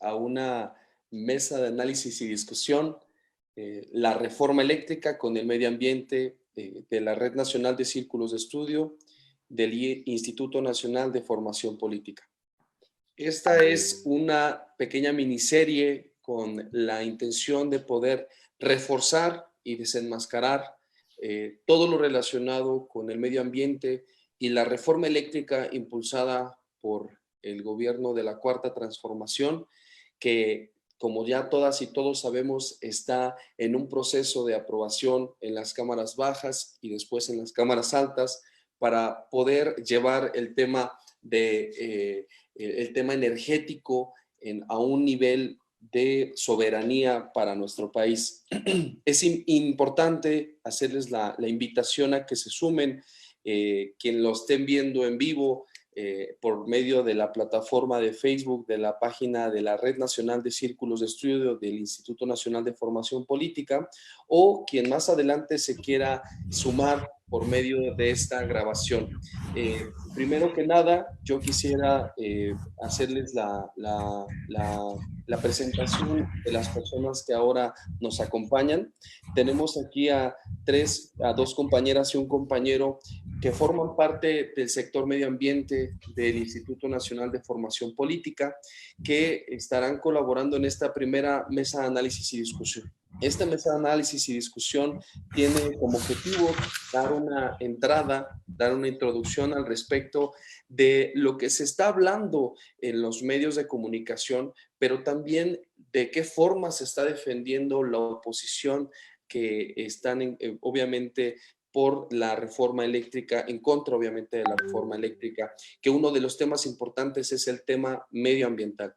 A una mesa de análisis y discusión, la reforma eléctrica con el medio ambiente de la Red Nacional de Círculos de Estudio del Instituto Nacional de Formación Política. Esta es una pequeña miniserie con la intención de poder reforzar y desenmascarar todo lo relacionado con el medio ambiente y la reforma eléctrica impulsada por el gobierno de la Cuarta Transformación, que, como ya todas y todos sabemos, está en un proceso de aprobación en las cámaras bajas y después en las cámaras altas para poder llevar el tema energético a un nivel de soberanía para nuestro país. Es importante hacerles la invitación a que se sumen, quien lo estén viendo en vivo, por medio de la plataforma de Facebook, de la página de la Red Nacional de Círculos de Estudio del Instituto Nacional de Formación Política, o quien más adelante se quiera sumar por medio de esta grabación. Primero que nada, yo quisiera hacerles la presentación de las personas que ahora nos acompañan. Tenemos aquí a dos compañeras y un compañero que forman parte del sector medio ambiente del Instituto Nacional de Formación Política, que estarán colaborando en esta primera mesa de análisis y discusión. Esta mesa de análisis y discusión tiene como objetivo dar una entrada, dar una introducción al respecto de lo que se está hablando en los medios de comunicación, pero también de qué forma se está defendiendo la oposición que están obviamente por la reforma eléctrica, en contra obviamente de la reforma eléctrica, que uno de los temas importantes es el tema medioambiental.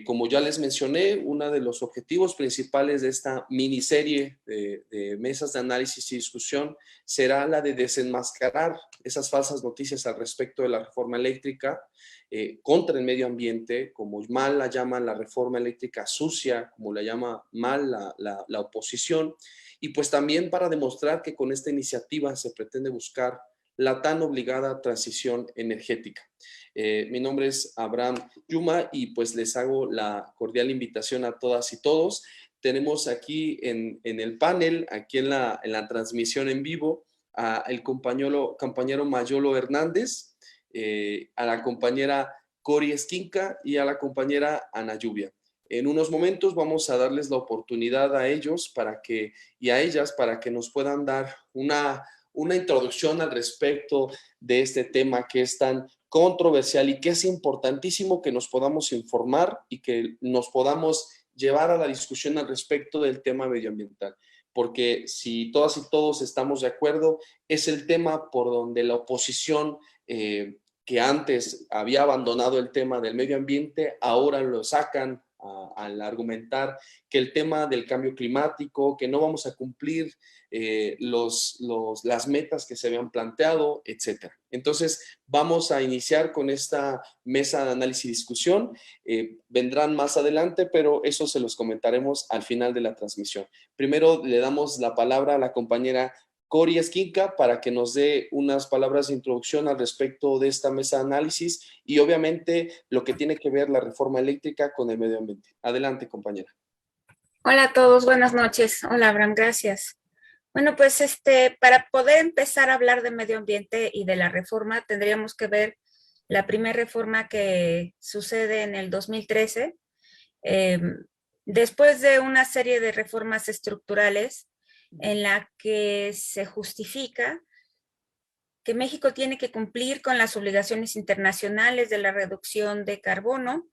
Como ya les mencioné, uno de los objetivos principales de esta miniserie de mesas de análisis y discusión será la de desenmascarar esas falsas noticias al respecto de la reforma eléctrica, contra el medio ambiente, como mal la llaman la reforma eléctrica sucia, como la llama mal la oposición, y pues también para demostrar que con esta iniciativa se pretende buscar la tan obligada transición energética. Mi nombre es Abraham Yuma y pues les hago la cordial invitación a todas y todos. Tenemos aquí en el panel, aquí en la transmisión en vivo, al compañero Mayolo Hernández, a la compañera Cori Esquinca y a la compañera Ana Lluvia. En unos momentos vamos a darles la oportunidad a ellos y a ellas para que nos puedan dar una introducción al respecto de este tema que es tan controversial y que es importantísimo que nos podamos informar y que nos podamos llevar a la discusión al respecto del tema medioambiental. Porque si todas y todos estamos de acuerdo, es el tema por donde la oposición, que antes había abandonado el tema del medio ambiente, ahora lo sacan al argumentar que el tema del cambio climático, que no vamos a cumplir las metas que se habían planteado, etcétera. Entonces, vamos a iniciar con esta mesa de análisis y discusión. Vendrán más adelante, pero eso se los comentaremos al final de la transmisión. Primero le damos la palabra a la compañera Cori Esquinca para que nos dé unas palabras de introducción al respecto de esta mesa de análisis y obviamente lo que tiene que ver la reforma eléctrica con el medio ambiente. Adelante, compañera. Hola a todos, buenas noches. Hola, Abraham, gracias. Bueno, pues para poder empezar a hablar de medio ambiente y de la reforma, tendríamos que ver la primera reforma que sucede en el 2013. Después de una serie de reformas estructurales en la que se justifica que México tiene que cumplir con las obligaciones internacionales de la reducción de carbono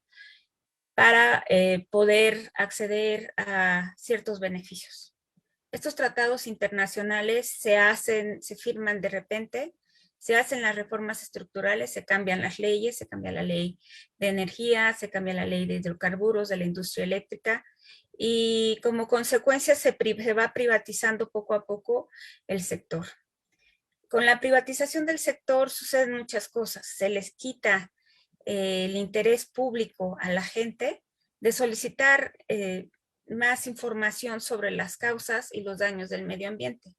para poder acceder a ciertos beneficios. Estos tratados internacionales se firman de repente, se hacen las reformas estructurales, se cambian las leyes, se cambia la ley de energía, se cambia la ley de hidrocarburos, de la industria eléctrica, y como consecuencia se va privatizando poco a poco el sector. Con la privatización del sector suceden muchas cosas. Se les quita el interés público a la gente de solicitar más información sobre las causas y los daños del medio ambiente.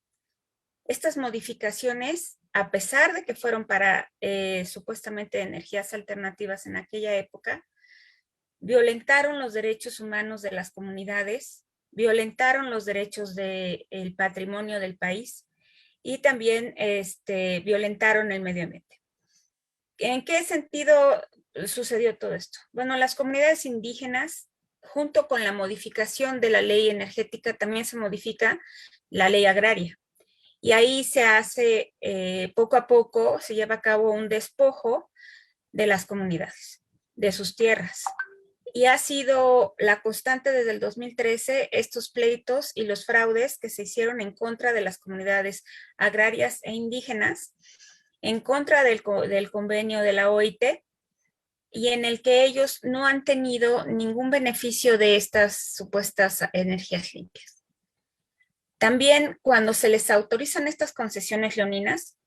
Estas modificaciones a pesar de que fueron para supuestamente energías alternativas en aquella época, violentaron los derechos humanos de las comunidades, violentaron los derechos del patrimonio del país y también violentaron el medio ambiente. ¿En qué sentido sucedió todo esto? Bueno, las comunidades indígenas, junto con la modificación de la ley energética, también se modifica la ley agraria. Y ahí se hace, poco a poco, se lleva a cabo un despojo de las comunidades, de sus tierras. Y ha sido la constante desde el 2013 estos pleitos y los fraudes que se hicieron en contra de las comunidades agrarias e indígenas, en contra del convenio de la OIT, y en el que ellos no han tenido ningún beneficio de estas supuestas energías limpias. También cuando se les autorizan estas concesiones leoninas,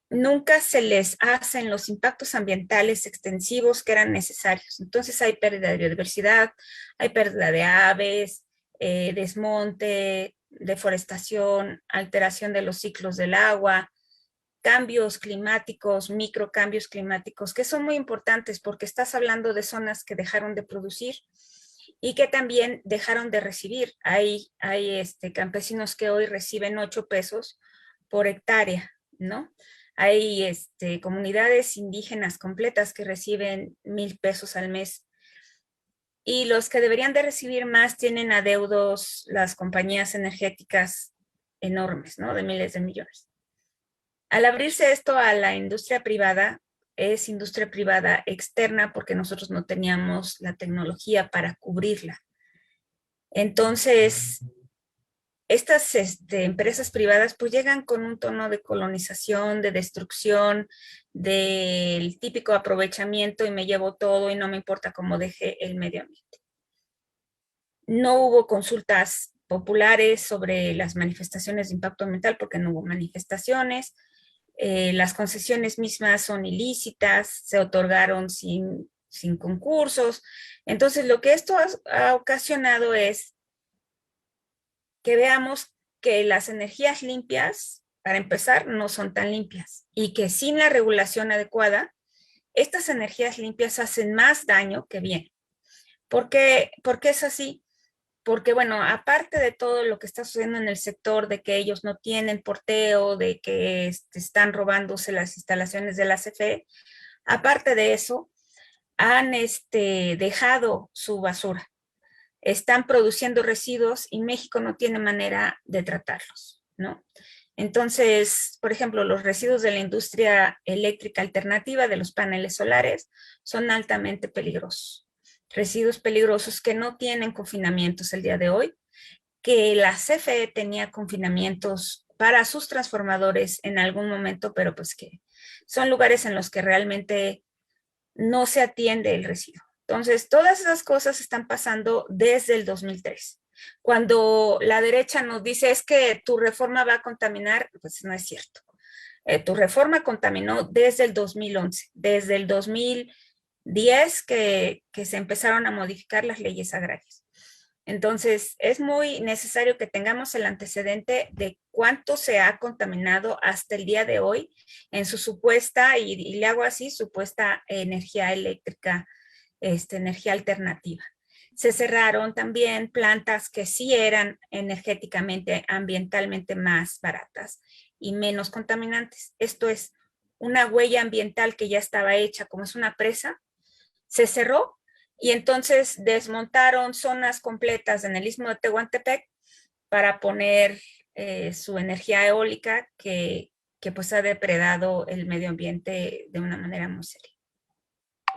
nunca se les hacen los impactos ambientales extensivos que eran necesarios. Entonces hay pérdida de biodiversidad, hay pérdida de aves, desmonte, deforestación, alteración de los ciclos del agua, cambios climáticos, microcambios climáticos, que son muy importantes porque estás hablando de zonas que dejaron de producir y que también dejaron de recibir. Hay campesinos que hoy reciben 8 pesos por hectárea, ¿no? Hay comunidades indígenas completas que reciben 1,000 pesos al mes. Y los que deberían de recibir más tienen adeudos las compañías energéticas enormes, ¿no? De miles de millones. Al abrirse esto a la industria privada, es industria privada externa porque nosotros no teníamos la tecnología para cubrirla. Entonces, estas empresas privadas pues llegan con un tono de colonización, de destrucción, del típico aprovechamiento y me llevo todo y no me importa cómo deje el medio ambiente. No hubo consultas populares sobre las manifestaciones de impacto ambiental porque no hubo manifestaciones. Las concesiones mismas son ilícitas, se otorgaron sin concursos. Entonces, lo que esto ha ocasionado es que veamos que las energías limpias, para empezar, no son tan limpias y que sin la regulación adecuada, estas energías limpias hacen más daño que bien. ¿Por qué es así? Porque, bueno, aparte de todo lo que está sucediendo en el sector, de que ellos no tienen porteo, de que están robándose las instalaciones de la CFE, aparte de eso, han dejado su basura. Están produciendo residuos y México no tiene manera de tratarlos, ¿no? Entonces, por ejemplo, los residuos de la industria eléctrica alternativa de los paneles solares son altamente peligrosos. Residuos peligrosos que no tienen confinamientos el día de hoy, que la CFE tenía confinamientos para sus transformadores en algún momento, pero pues que son lugares en los que realmente no se atiende el residuo. Entonces, todas esas cosas están pasando desde el 2003. Cuando la derecha nos dice es que tu reforma va a contaminar, pues no es cierto. Tu reforma contaminó desde el 2011, desde el 2010 que se empezaron a modificar las leyes agrarias. Entonces, es muy necesario que tengamos el antecedente de cuánto se ha contaminado hasta el día de hoy en su supuesta, y le hago así, supuesta energía eléctrica, energía alternativa. Se cerraron también plantas que sí eran energéticamente, ambientalmente más baratas y menos contaminantes. Esto es una huella ambiental que ya estaba hecha, como es una presa, se cerró y entonces desmontaron zonas completas en el istmo de Tehuantepec para poner su energía eólica que pues ha depredado el medio ambiente de una manera muy seria.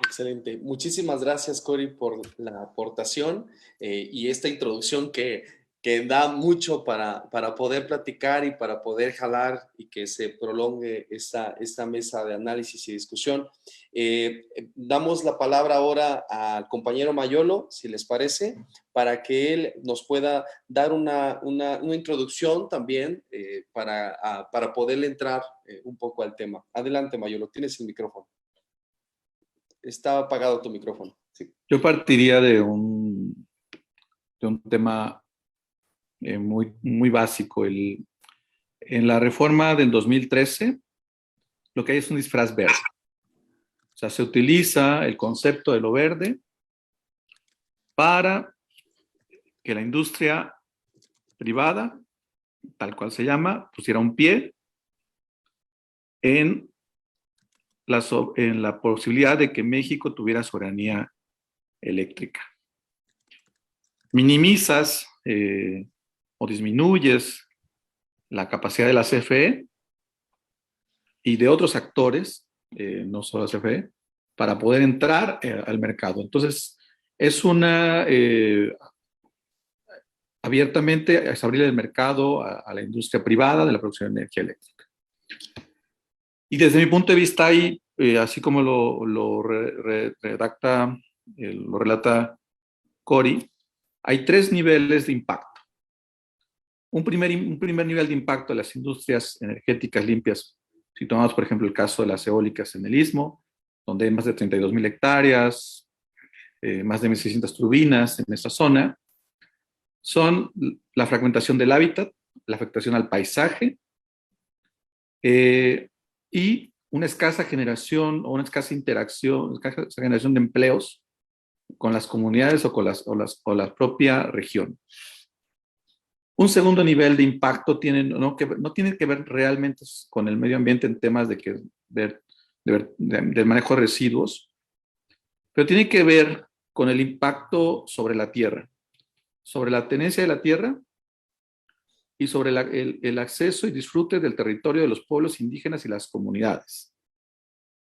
Excelente. Muchísimas gracias, Cori, por la aportación y esta introducción que da mucho para poder platicar y para poder jalar y que se prolongue esta mesa de análisis y discusión. Damos la palabra ahora al compañero Mayolo, si les parece, para que él nos pueda dar una introducción también para poder entrar un poco al tema. Adelante, Mayolo, tienes el micrófono. Está apagado tu micrófono. Sí. Yo partiría de un tema muy básico. En la reforma del 2013 lo que hay es un disfraz verde. O sea, se utiliza el concepto de lo verde para que la industria privada, tal cual se llama, pusiera un pie en la posibilidad de que México tuviera soberanía eléctrica. Minimizas o disminuyes la capacidad de la CFE y de otros actores, no solo la CFE, para poder entrar al mercado. Entonces, es abiertamente es abrir el mercado a la industria privada de la producción de energía eléctrica. Y desde mi punto de vista, hay, así como lo relata Cori, hay 3 niveles de impacto. Un primer nivel de impacto de las industrias energéticas limpias, si tomamos, por ejemplo, el caso de las eólicas en el Istmo, donde hay más de 32,000 hectáreas, más de 1,600 turbinas en esa zona, son la fragmentación del hábitat, la afectación al paisaje y una escasa generación o una escasa interacción, escasa generación de empleos con las comunidades o con la propia región. Un segundo nivel de impacto no tiene que ver realmente con el medio ambiente en temas de manejo de residuos, pero tiene que ver con el impacto sobre la tierra, sobre la tenencia de la tierra y sobre el acceso y disfrute del territorio de los pueblos indígenas y las comunidades.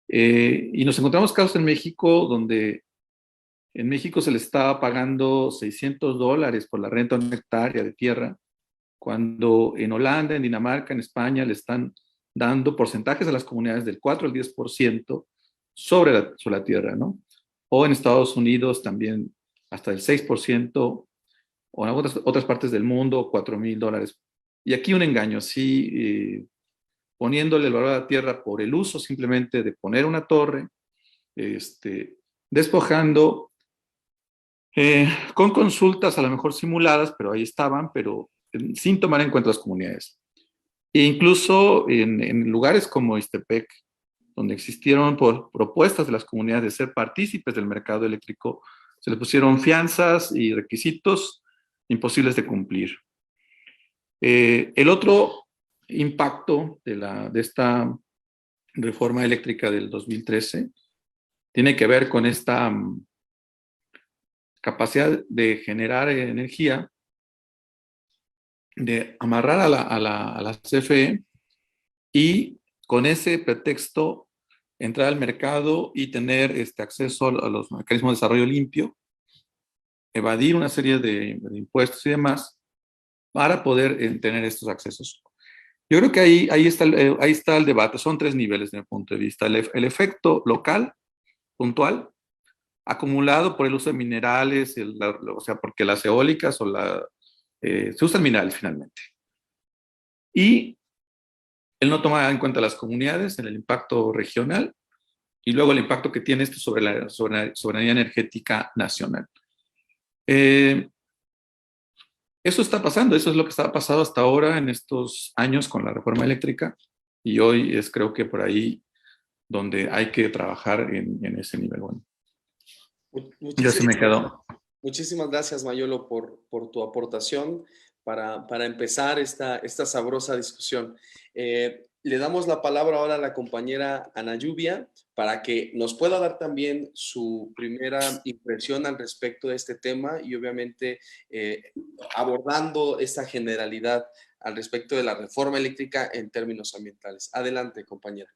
Y nos encontramos casos en México donde en México se le estaba pagando $600 por la renta de una hectárea de tierra, cuando en Holanda, en Dinamarca, en España le están dando porcentajes a las comunidades del 4 al 10% sobre la tierra, ¿no? O en Estados Unidos también hasta el 6%, o en otras partes del mundo, $4,000. Y aquí un engaño, sí, poniéndole el valor a la tierra por el uso simplemente de poner una torre, despojando, con consultas a lo mejor simuladas, pero ahí estaban, pero sin tomar en cuenta las comunidades. E incluso en lugares como Ixtepec, donde existieron propuestas de las comunidades de ser partícipes del mercado eléctrico, se les pusieron fianzas y requisitos imposibles de cumplir. El otro impacto de esta reforma eléctrica del 2013 tiene que ver con esta capacidad de generar energía, de amarrar a la CFE y con ese pretexto entrar al mercado y tener acceso a los mecanismos de desarrollo limpio, evadir una serie de impuestos y demás para poder tener estos accesos. Yo creo que ahí está el debate. Son 3 niveles desde mi punto de vista. El efecto local, puntual, acumulado por el uso de minerales, o sea, porque las eólicas se usan minerales finalmente. Y él no toma en cuenta las comunidades en el impacto regional y luego el impacto que tiene esto sobre la soberanía energética nacional. Eso está pasando, eso es lo que ha pasado hasta ahora en estos años con la reforma eléctrica y hoy creo que por ahí donde hay que trabajar en ese nivel. Bueno, ya se me quedó. Muchísimas gracias, Mayolo, por tu aportación para empezar esta sabrosa discusión. Le damos la palabra ahora a la compañera Ana Lluvia para que nos pueda dar también su primera impresión al respecto de este tema y obviamente abordando esta generalidad al respecto de la reforma eléctrica en términos ambientales. Adelante, compañera.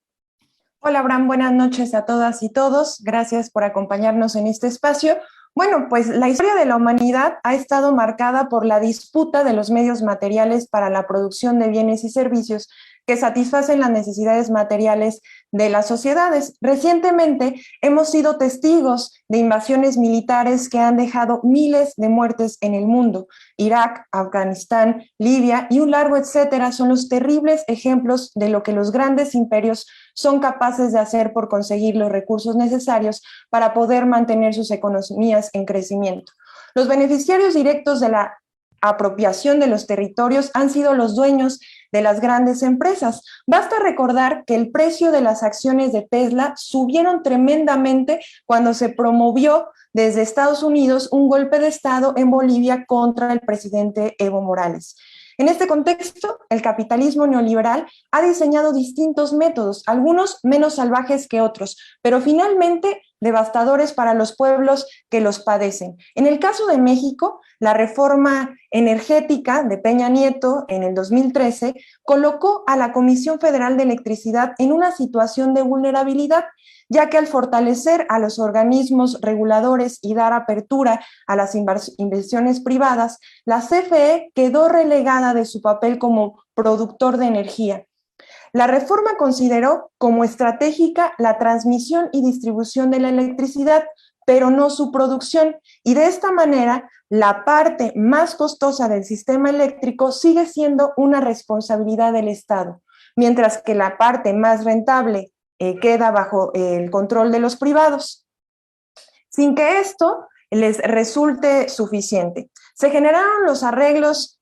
Hola, Abraham, buenas noches a todas y todos. Gracias por acompañarnos en este espacio. Bueno, pues la historia de la humanidad ha estado marcada por la disputa de los medios materiales para la producción de bienes y servicios que satisfacen las necesidades materiales de las sociedades. Recientemente hemos sido testigos de invasiones militares que han dejado miles de muertes en el mundo. Irak, Afganistán, Libia y un largo etcétera son los terribles ejemplos de lo que los grandes imperios son capaces de hacer por conseguir los recursos necesarios para poder mantener sus economías en crecimiento. Los beneficiarios directos de la apropiación de los territorios han sido los dueños de las grandes empresas. Basta recordar que el precio de las acciones de Tesla subieron tremendamente cuando se promovió desde Estados Unidos un golpe de Estado en Bolivia contra el presidente Evo Morales. En este contexto, el capitalismo neoliberal ha diseñado distintos métodos, algunos menos salvajes que otros, pero finalmente devastadores para los pueblos que los padecen. En el caso de México, la reforma energética de Peña Nieto en el 2013 colocó a la Comisión Federal de Electricidad en una situación de vulnerabilidad, ya que al fortalecer a los organismos reguladores y dar apertura a las inversiones privadas, la CFE quedó relegada de su papel como productor de energía. La reforma consideró como estratégica la transmisión y distribución de la electricidad, pero no su producción, y de esta manera la parte más costosa del sistema eléctrico sigue siendo una responsabilidad del Estado, mientras que la parte más rentable queda bajo el control de los privados, sin que esto les resulte suficiente. Se generaron los arreglos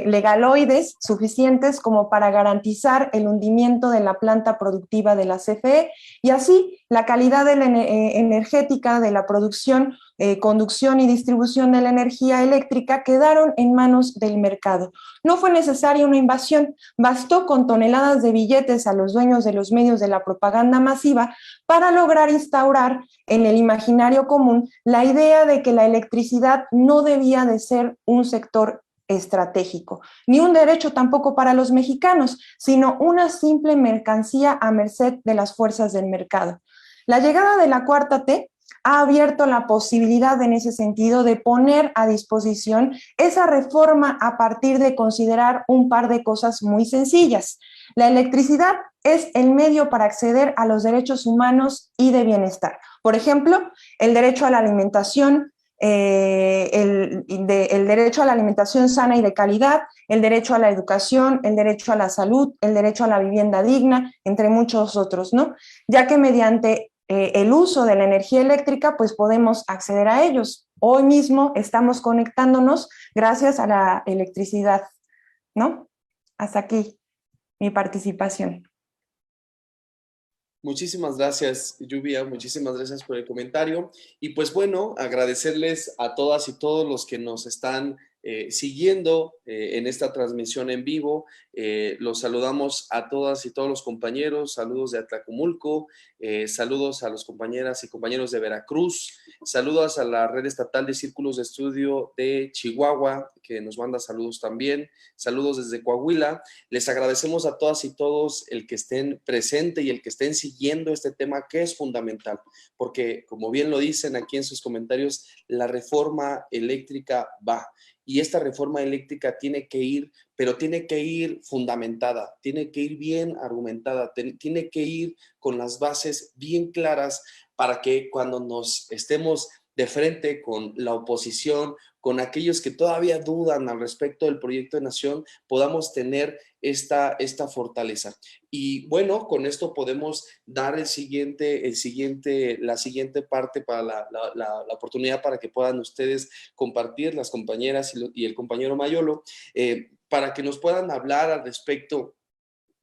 legaloides suficientes como para garantizar el hundimiento de la planta productiva de la CFE y así la calidad de la energética de la producción, conducción y distribución de la energía eléctrica quedaron en manos del mercado. No fue necesaria una invasión, bastó con toneladas de billetes a los dueños de los medios de la propaganda masiva para lograr instaurar en el imaginario común la idea de que la electricidad no debía de ser un sector estratégico, ni un derecho tampoco para los mexicanos, sino una simple mercancía a merced de las fuerzas del mercado. La llegada de la Cuarta T ha abierto la posibilidad en ese sentido de poner a disposición esa reforma a partir de considerar un par de cosas muy sencillas. La electricidad es el medio para acceder a los derechos humanos y de bienestar. Por ejemplo, el derecho a la alimentación, el derecho a la alimentación sana y de calidad, el derecho a la educación, el derecho a la salud, el derecho a la vivienda digna, entre muchos otros, ¿no? Ya que mediante el uso de la energía eléctrica, pues podemos acceder a ellos. Hoy mismo estamos conectándonos gracias a la electricidad, ¿no? Hasta aquí mi participación. Muchísimas gracias, Lluvia, muchísimas gracias por el comentario. Y pues bueno, agradecerles a todas y todos los que nos están siguiendo en esta transmisión en vivo. Los saludamos a todas y todos los compañeros, saludos de Atlacomulco, saludos a los compañeras y compañeros de Veracruz, saludos a la Red Estatal de Círculos de Estudio de Chihuahua, que nos manda saludos también, saludos desde Coahuila. Les agradecemos a todas y todos el que estén presentes y el que estén siguiendo este tema que es fundamental, porque como bien lo dicen aquí en sus comentarios, la reforma eléctrica va. Y esta reforma eléctrica tiene que ir, pero tiene que ir fundamentada, tiene que ir bien argumentada, tiene que ir con las bases bien claras para que cuando nos estemos de frente con la oposición, con aquellos que todavía dudan al respecto del proyecto de nación, podamos tener esta fortaleza. Y bueno, con esto podemos dar la siguiente parte para la oportunidad para que puedan ustedes compartir, las compañeras y el compañero Mayolo, para que nos puedan hablar al respecto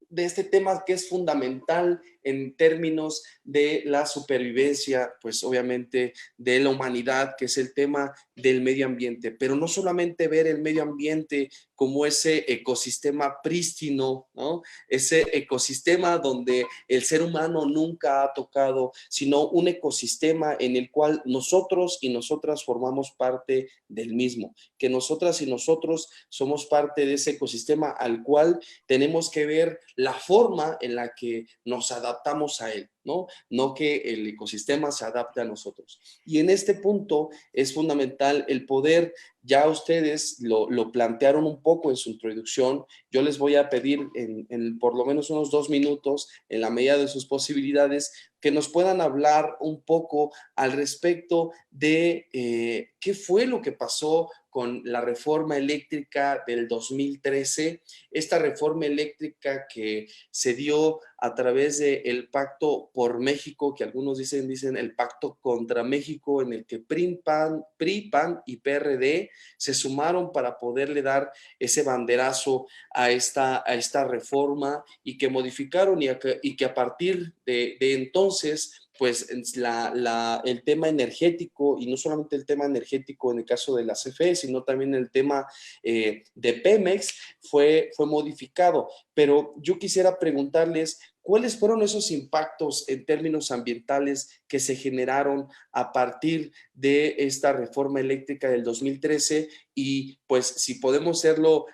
de este tema que es fundamental en términos de la supervivencia, pues obviamente de la humanidad, que es el tema del medio ambiente, pero no solamente ver el medio ambiente como ese ecosistema prístino, ¿no? Ese ecosistema donde el ser humano nunca ha tocado, sino un ecosistema en el cual nosotros y nosotras formamos parte del mismo, que nosotras y nosotros somos parte de ese ecosistema al cual tenemos que ver la forma en la que nos adaptamos a él, ¿no? No que el ecosistema se adapte a nosotros. Y en este punto es fundamental el poder, ya ustedes lo plantearon un poco en su introducción, yo les voy a pedir en por lo menos unos 2 minutos, en la medida de sus posibilidades, que nos puedan hablar un poco al respecto de qué fue lo que pasó con la reforma eléctrica del 2013, esta reforma eléctrica que se dio a través del Pacto por México, que algunos dicen el Pacto contra México, en el que PRI, PAN y PRD se sumaron para poderle dar ese banderazo a esta reforma, y que modificaron, y que a partir de entonces, pues el tema energético, y no solamente el tema energético en el caso de la CFE, sino también el tema de Pemex fue modificado. Pero yo quisiera preguntarles, ¿cuáles fueron esos impactos en términos ambientales que se generaron a partir de esta reforma eléctrica del 2013? Y pues si podemos serlo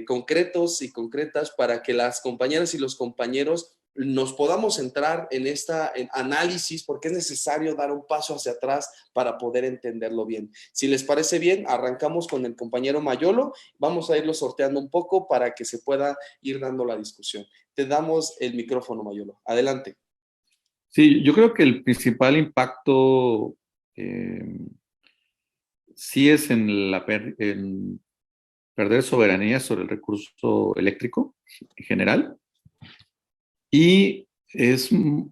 concretos y concretas, para que las compañeras y los compañeros nos podamos centrar en análisis, porque es necesario dar un paso hacia atrás para poder entenderlo bien. Si les parece bien, arrancamos con el compañero Mayolo. Vamos a irlo sorteando un poco para que se pueda ir dando la discusión. Te damos el micrófono, Mayolo. Adelante. Sí, yo creo que el principal impacto sí es en perder soberanía sobre el recurso eléctrico en general. Y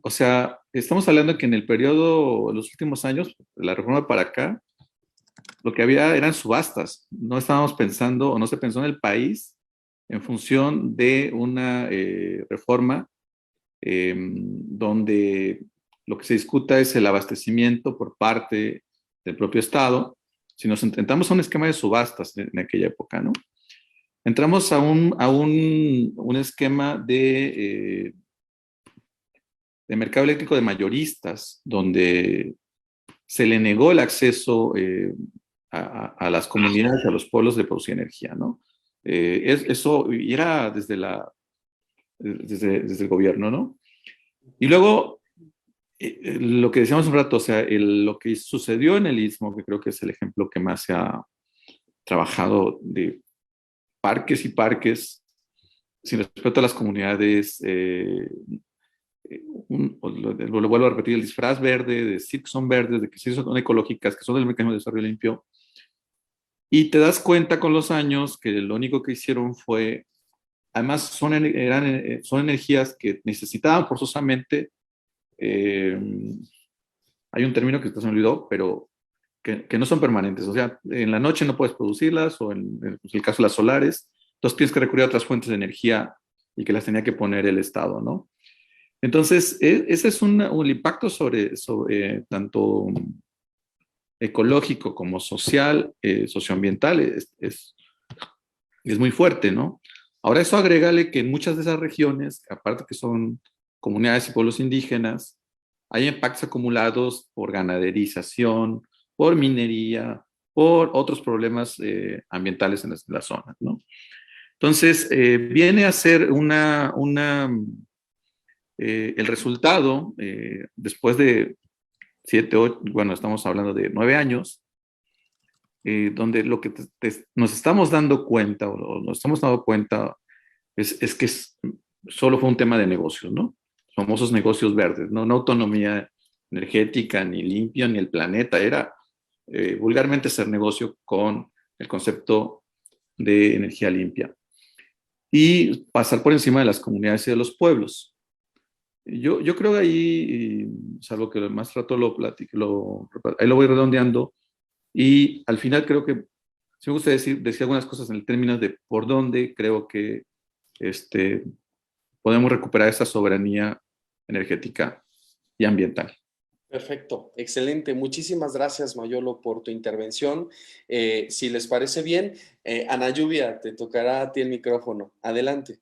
o sea, estamos hablando que en el periodo, en los últimos años, de la reforma para acá, lo que había eran subastas. No estábamos pensando, o no se pensó en el país en función de una reforma donde lo que se discuta es el abastecimiento por parte del propio Estado. Si nos intentamos a un esquema de subastas en aquella época, ¿no? Entramos a un esquema de mercado eléctrico de mayoristas, donde se le negó el acceso a las comunidades, a los pueblos de producir energía, ¿no? Eso era desde el gobierno, ¿no? Y luego, lo que decíamos un rato, o sea, lo que sucedió en el Istmo, que creo que es el ejemplo que más se ha trabajado, de parques y parques, sin respeto a las comunidades, lo vuelvo a repetir, el disfraz verde, de decir que son verdes, de que sí son ecológicas, que son del mecanismo de desarrollo limpio. Y te das cuenta con los años que lo único que hicieron fue, además son energías que necesitaban forzosamente, hay un término que se me olvidó, pero que no son permanentes. O sea, en la noche no puedes producirlas, o en el caso de las solares, entonces tienes que recurrir a otras fuentes de energía y que las tenía que poner el Estado, ¿no? Entonces, ese es un impacto sobre tanto ecológico como social, socioambiental, es muy fuerte, ¿no? Ahora, eso agrégale que en muchas de esas regiones, aparte que son comunidades y pueblos indígenas, hay impactos acumulados por ganaderización, por minería, por otros problemas ambientales en la zona, ¿no? Entonces, viene a ser el resultado, después de 7, 8, bueno, estamos hablando de 9 años, donde lo que nos estamos dando cuenta, o nos estamos dando cuenta, es que solo fue un tema de negocios, ¿no? Famosos negocios verdes, ¿no? No autonomía energética, ni limpio, ni el planeta. Era vulgarmente hacer negocio con el concepto de energía limpia y pasar por encima de las comunidades y de los pueblos. Yo creo que ahí, salvo que más rato lo platico, ahí lo voy redondeando, y al final creo que, si me gusta decir algunas cosas en el término de por dónde creo que podemos recuperar esa soberanía energética y ambiental. Perfecto, excelente. Muchísimas gracias, Mayolo, por tu intervención. Si les parece bien, Ana Lluvia, te tocará a ti el micrófono. Adelante.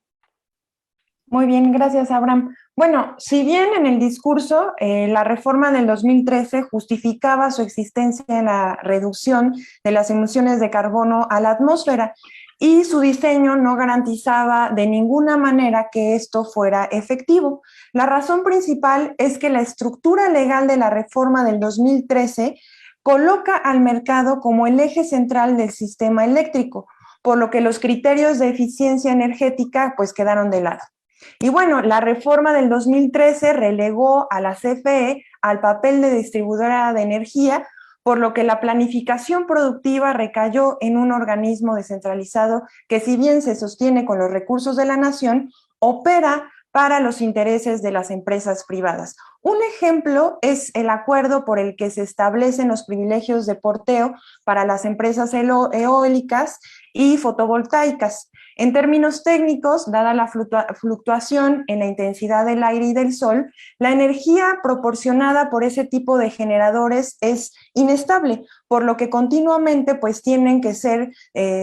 Muy bien, gracias, Abraham. Bueno, si bien en el discurso la reforma del 2013 justificaba su existencia en la reducción de las emisiones de carbono a la atmósfera, y su diseño no garantizaba de ninguna manera que esto fuera efectivo. La razón principal es que la estructura legal de la reforma del 2013 coloca al mercado como el eje central del sistema eléctrico, por lo que los criterios de eficiencia energética pues quedaron de lado. Y bueno, la reforma del 2013 relegó a la CFE al papel de distribuidora de energía, por lo que la planificación productiva recayó en un organismo descentralizado que, si bien se sostiene con los recursos de la nación, opera para los intereses de las empresas privadas. Un ejemplo es el acuerdo por el que se establecen los privilegios de porteo para las empresas eólicas y fotovoltaicas. En términos técnicos, dada la fluctuación en la intensidad del aire y del sol, la energía proporcionada por ese tipo de generadores es inestable, por lo que continuamente pues tienen que ser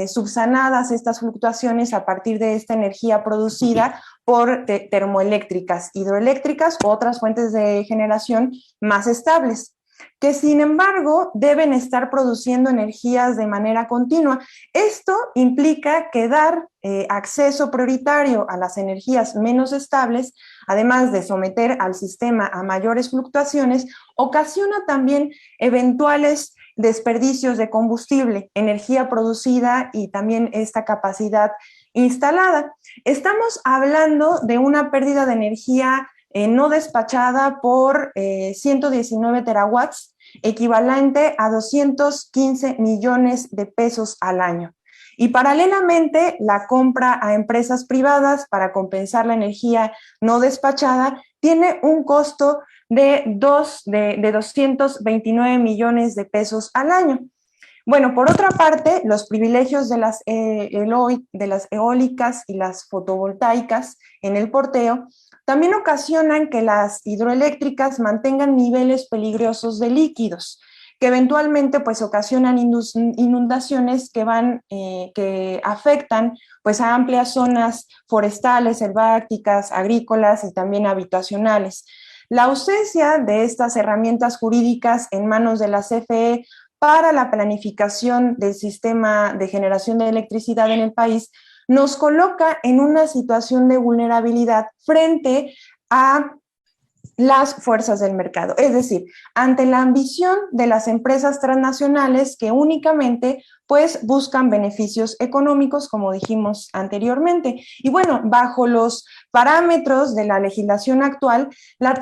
subsanadas estas fluctuaciones a partir de esta energía producida por termoeléctricas, hidroeléctricas u otras fuentes de generación más estables, que sin embargo deben estar produciendo energías de manera continua. Esto implica que dar acceso prioritario a las energías menos estables, además de someter al sistema a mayores fluctuaciones, ocasiona también eventuales desperdicios de combustible, energía producida y también esta capacidad instalada. Estamos hablando de una pérdida de energía no despachada por 119 terawatts, equivalente a 215 millones de pesos al año. Y paralelamente, la compra a empresas privadas para compensar la energía no despachada tiene un costo de 229 millones de pesos al año. Bueno, por otra parte, los privilegios de las eólicas y las fotovoltaicas en el porteo también ocasionan que las hidroeléctricas mantengan niveles peligrosos de líquidos, que eventualmente pues ocasionan inundaciones que afectan pues a amplias zonas forestales, selváticas, agrícolas y también habitacionales. La ausencia de estas herramientas jurídicas en manos de la CFE para la planificación del sistema de generación de electricidad en el país nos coloca en una situación de vulnerabilidad frente a las fuerzas del mercado, es decir, ante la ambición de las empresas transnacionales que únicamente pues buscan beneficios económicos, como dijimos anteriormente. Y bueno, bajo los parámetros de la legislación actual, la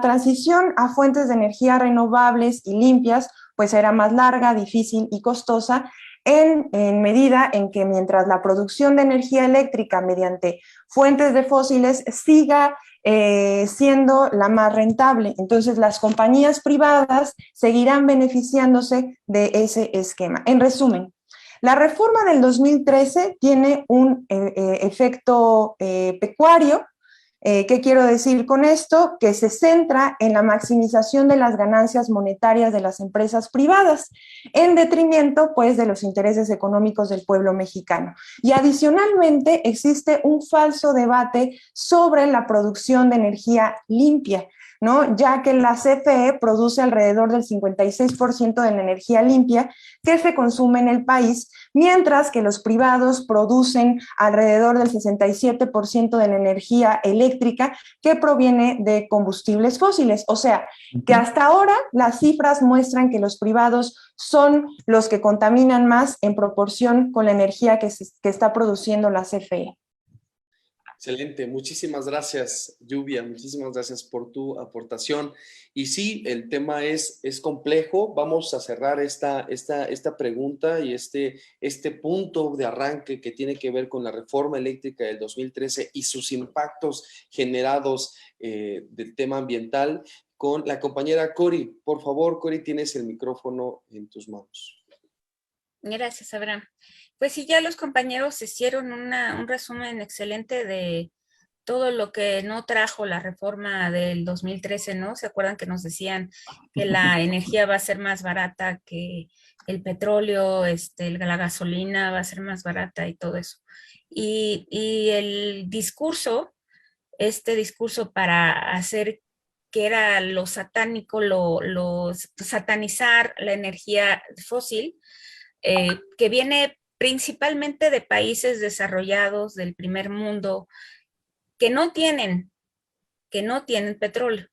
transición a fuentes de energía renovables y limpias pues será más larga, difícil y costosa, en medida en que mientras la producción de energía eléctrica mediante fuentes de fósiles siga siendo la más rentable. Entonces, las compañías privadas seguirán beneficiándose de ese esquema. En resumen, la reforma del 2013 tiene un efecto pecuario. ¿Qué quiero decir con esto? Que se centra en la maximización de las ganancias monetarias de las empresas privadas, en detrimento, pues, de los intereses económicos del pueblo mexicano. Y adicionalmente existe un falso debate sobre la producción de energía limpia, ¿no? Ya que la CFE produce alrededor del 56% de la energía limpia que se consume en el país, mientras que los privados producen alrededor del 67% de la energía eléctrica que proviene de combustibles fósiles. O sea, que hasta ahora las cifras muestran que los privados son los que contaminan más en proporción con la energía que está produciendo la CFE. Excelente, muchísimas gracias, Lluvia, muchísimas gracias por tu aportación. Y sí, el tema es complejo. Vamos a cerrar esta pregunta y este punto de arranque que tiene que ver con la reforma eléctrica del 2013 y sus impactos generados del tema ambiental con la compañera Cori. Por favor, Cori, tienes el micrófono en tus manos. Gracias, Abraham. Pues sí, ya los compañeros hicieron un resumen excelente de todo lo que no trajo la reforma del 2013, ¿no? ¿Se acuerdan que nos decían que la energía va a ser más barata que el petróleo, la gasolina va a ser más barata y todo eso? Y el discurso, este discurso para hacer que era lo satánico, satanizar la energía fósil, que viene principalmente de países desarrollados del primer mundo que no tienen petróleo,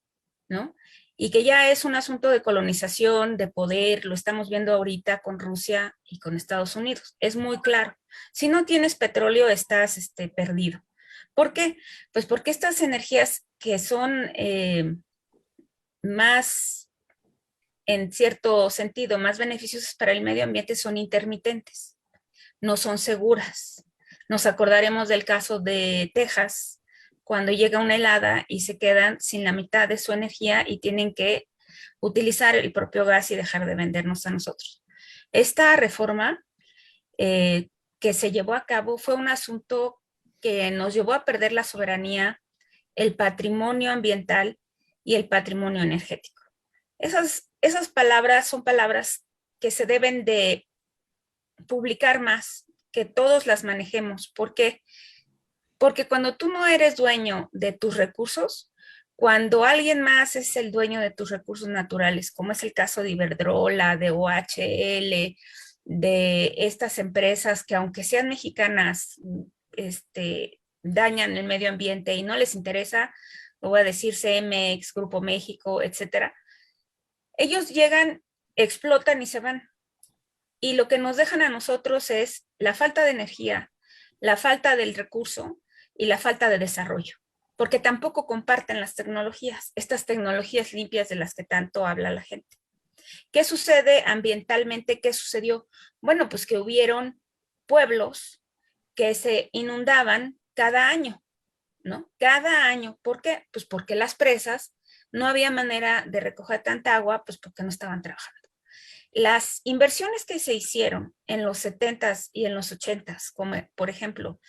¿no? Y que ya es un asunto de colonización, de poder, lo estamos viendo ahorita con Rusia y con Estados Unidos. Es muy claro. Si no tienes petróleo, estás perdido. ¿Por qué? Pues porque estas energías que son más, en cierto sentido, más beneficiosas para el medio ambiente son intermitentes, no son seguras. Nos acordaremos del caso de Texas, cuando llega una helada y se quedan sin la mitad de su energía y tienen que utilizar el propio gas y dejar de vendernos a nosotros. Esta reforma que se llevó a cabo fue un asunto que nos llevó a perder la soberanía, el patrimonio ambiental y el patrimonio energético. Esas palabras son palabras que se deben de publicar más, que todos las manejemos. ¿Por qué? Porque cuando tú no eres dueño de tus recursos, cuando alguien más es el dueño de tus recursos naturales, como es el caso de Iberdrola, de OHL, de estas empresas que aunque sean mexicanas, dañan el medio ambiente y no les interesa, lo voy a decir, CEMEX, Grupo México, etcétera, ellos llegan, explotan y se van. Y lo que nos dejan a nosotros es la falta de energía, la falta del recurso y la falta de desarrollo, porque tampoco comparten las tecnologías, estas tecnologías limpias de las que tanto habla la gente. ¿Qué sucede ambientalmente? ¿Qué sucedió? Bueno, pues que hubieron pueblos que se inundaban cada año, ¿no? Cada año. ¿Por qué? Pues porque las presas no había manera de recoger tanta agua, pues porque no estaban trabajando. Las inversiones que se hicieron en los 70s y en los 80s, como por ejemplo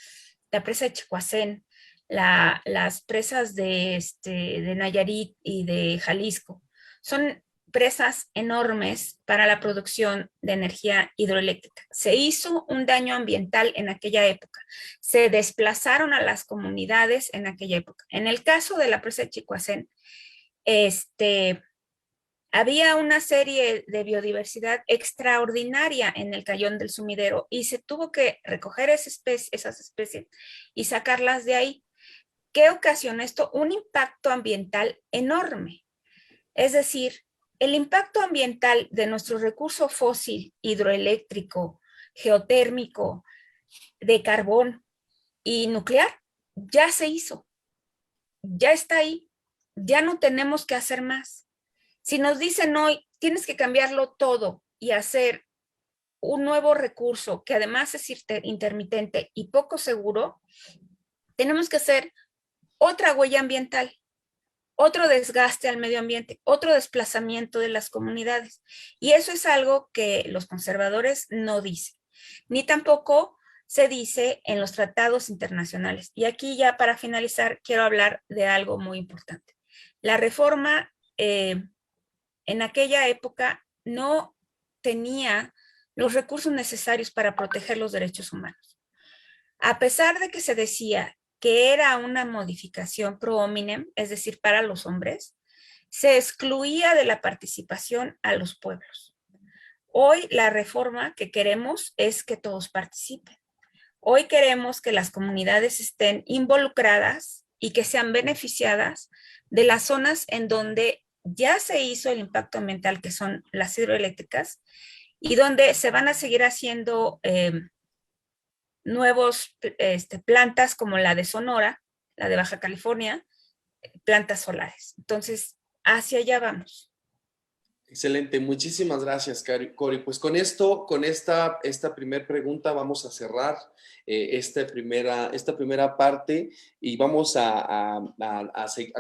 la presa de Chicoacén, las presas de Nayarit y de Jalisco, son presas enormes para la producción de energía hidroeléctrica. Se hizo un daño ambiental en aquella época. Se desplazaron a las comunidades en aquella época. En el caso de la presa de Chicoacén, había una serie de biodiversidad extraordinaria en el Cayón del Sumidero y se tuvo que recoger esas especies y sacarlas de ahí. ¿Qué ocasiona esto? Un impacto ambiental enorme. Es decir, el impacto ambiental de nuestro recurso fósil, hidroeléctrico, geotérmico, de carbón y nuclear, ya se hizo, ya está ahí, ya no tenemos que hacer más. Si nos dicen hoy, tienes que cambiarlo todo y hacer un nuevo recurso que además es intermitente y poco seguro, tenemos que hacer otra huella ambiental, otro desgaste al medio ambiente, otro desplazamiento de las comunidades. Y eso es algo que los conservadores no dicen, ni tampoco se dice en los tratados internacionales. Y aquí ya para finalizar quiero hablar de algo muy importante. La reforma en aquella época no tenía los recursos necesarios para proteger los derechos humanos. A pesar de que se decía que era una modificación pro hominem, es decir, para los hombres, se excluía de la participación a los pueblos. Hoy la reforma que queremos es que todos participen. Hoy queremos que las comunidades estén involucradas y que sean beneficiadas de las zonas en donde ya se hizo el impacto ambiental, que son las hidroeléctricas, y donde se van a seguir haciendo nuevos plantas como la de Sonora, la de Baja California, plantas solares. Entonces, hacia allá vamos. Excelente, muchísimas gracias, Cori. Pues con esto, con esta primera pregunta vamos a cerrar esta primera parte y vamos a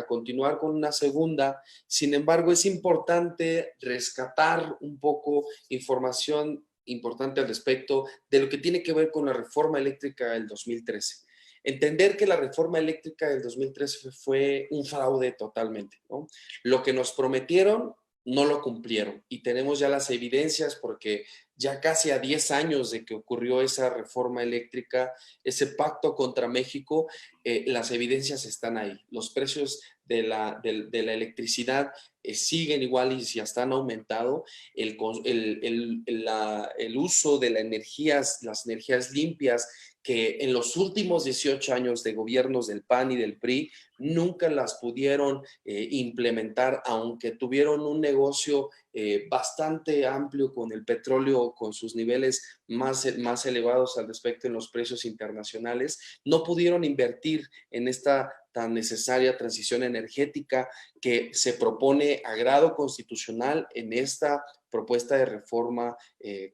continuar con una segunda. Sin embargo, es importante rescatar un poco información importante al respecto de lo que tiene que ver con la reforma eléctrica del 2013. Entender que la reforma eléctrica del 2013 fue un fraude totalmente, ¿no? Lo que nos prometieron no lo cumplieron y tenemos ya las evidencias porque ya casi a 10 años de que ocurrió esa reforma eléctrica, ese pacto contra México, las evidencias están ahí. Los precios de la electricidad siguen igual y si hasta han aumentado. El uso de las energías limpias que en los últimos 18 años de gobiernos del PAN y del PRI nunca las pudieron implementar, aunque tuvieron un negocio bastante amplio con el petróleo, con sus niveles más elevados al respecto en los precios internacionales. No pudieron invertir en esta tan necesaria transición energética que se propone a grado constitucional en esta propuesta de reforma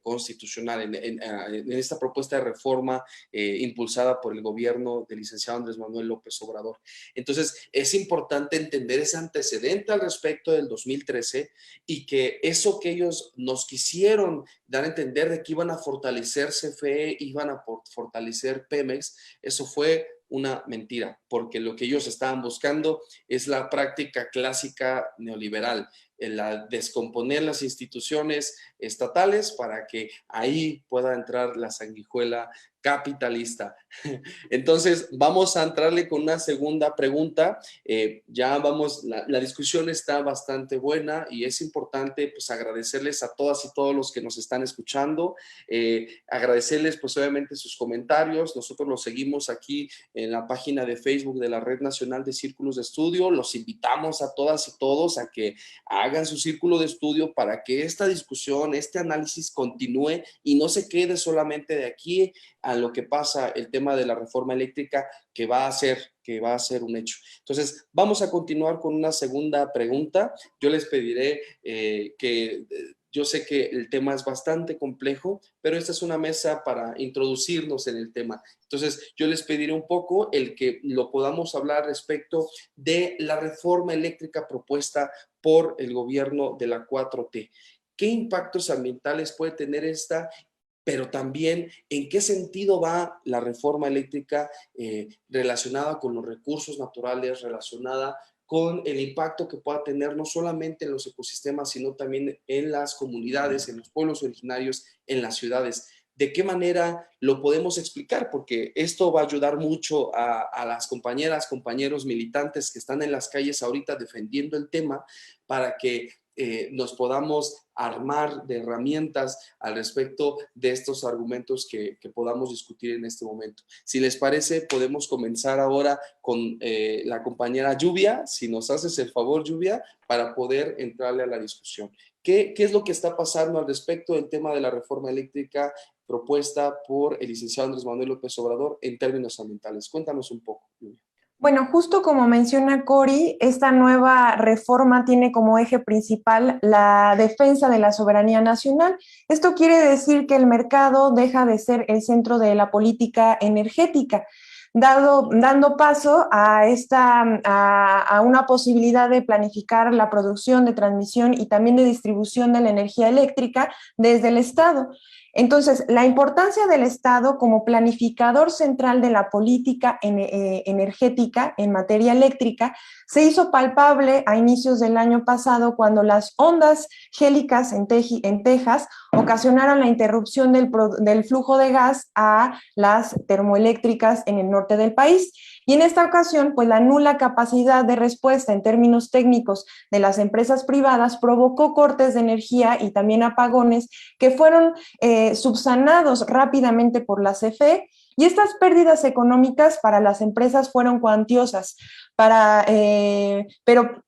constitucional, en esta propuesta de reforma impulsada por el gobierno del licenciado Andrés Manuel López Obrador. Entonces, es importante entender ese antecedente al respecto del 2013 y que eso que ellos nos quisieron dar a entender de que iban a fortalecer CFE, iban a fortalecer Pemex, eso fue una mentira, porque lo que ellos estaban buscando es la práctica clásica neoliberal, la descomponer las instituciones estatales para que ahí pueda entrar la sanguijuela capitalista. Entonces, vamos a entrarle con una segunda pregunta. Ya vamos, la discusión está bastante buena y es importante pues agradecerles a todas y todos los que nos están escuchando, agradecerles pues obviamente sus comentarios. Nosotros los seguimos aquí en la página de Facebook de la Red Nacional de Círculos de Estudio. Los invitamos a todas y todos a que hagan su círculo de estudio para que esta discusión, este análisis continúe y no se quede solamente de aquí a lo que pasa el tema de la reforma eléctrica que va a ser un hecho. Entonces, vamos a continuar con una segunda pregunta. Yo les pediré yo sé que el tema es bastante complejo, pero esta es una mesa para introducirnos en el tema. Entonces, yo les pediré un poco el que lo podamos hablar respecto de la reforma eléctrica propuesta por el gobierno de la 4T. ¿Qué impactos ambientales puede tener esta? Pero también en qué sentido va la reforma eléctrica relacionada con los recursos naturales, relacionada con el impacto que pueda tener no solamente en los ecosistemas, sino también en las comunidades, en los pueblos originarios, en las ciudades. ¿De qué manera lo podemos explicar? Porque esto va a ayudar mucho a las compañeras, compañeros militantes que están en las calles ahorita defendiendo el tema para que nos podamos armar de herramientas al respecto de estos argumentos que podamos discutir en este momento. Si les parece, podemos comenzar ahora con la compañera Lluvia, si nos haces el favor, Lluvia, para poder entrarle a la discusión. ¿Qué es lo que está pasando al respecto del tema de la reforma eléctrica propuesta por el licenciado Andrés Manuel López Obrador en términos ambientales? Cuéntanos un poco, Lluvia. Bueno, justo como menciona Cori, esta nueva reforma tiene como eje principal la defensa de la soberanía nacional. Esto quiere decir que el mercado deja de ser el centro de la política energética, dando paso a una posibilidad de planificar la producción, de transmisión y también de distribución de la energía eléctrica desde el Estado. Entonces, la importancia del Estado como planificador central de la política energética en materia eléctrica se hizo palpable a inicios del año pasado cuando las ondas gélicas en Texas ocasionaron la interrupción del flujo de gas a las termoeléctricas en el norte del país. Y en esta ocasión, pues la nula capacidad de respuesta en términos técnicos de las empresas privadas provocó cortes de energía y también apagones que fueron subsanados rápidamente por la CFE, y estas pérdidas económicas para las empresas fueron cuantiosas, pero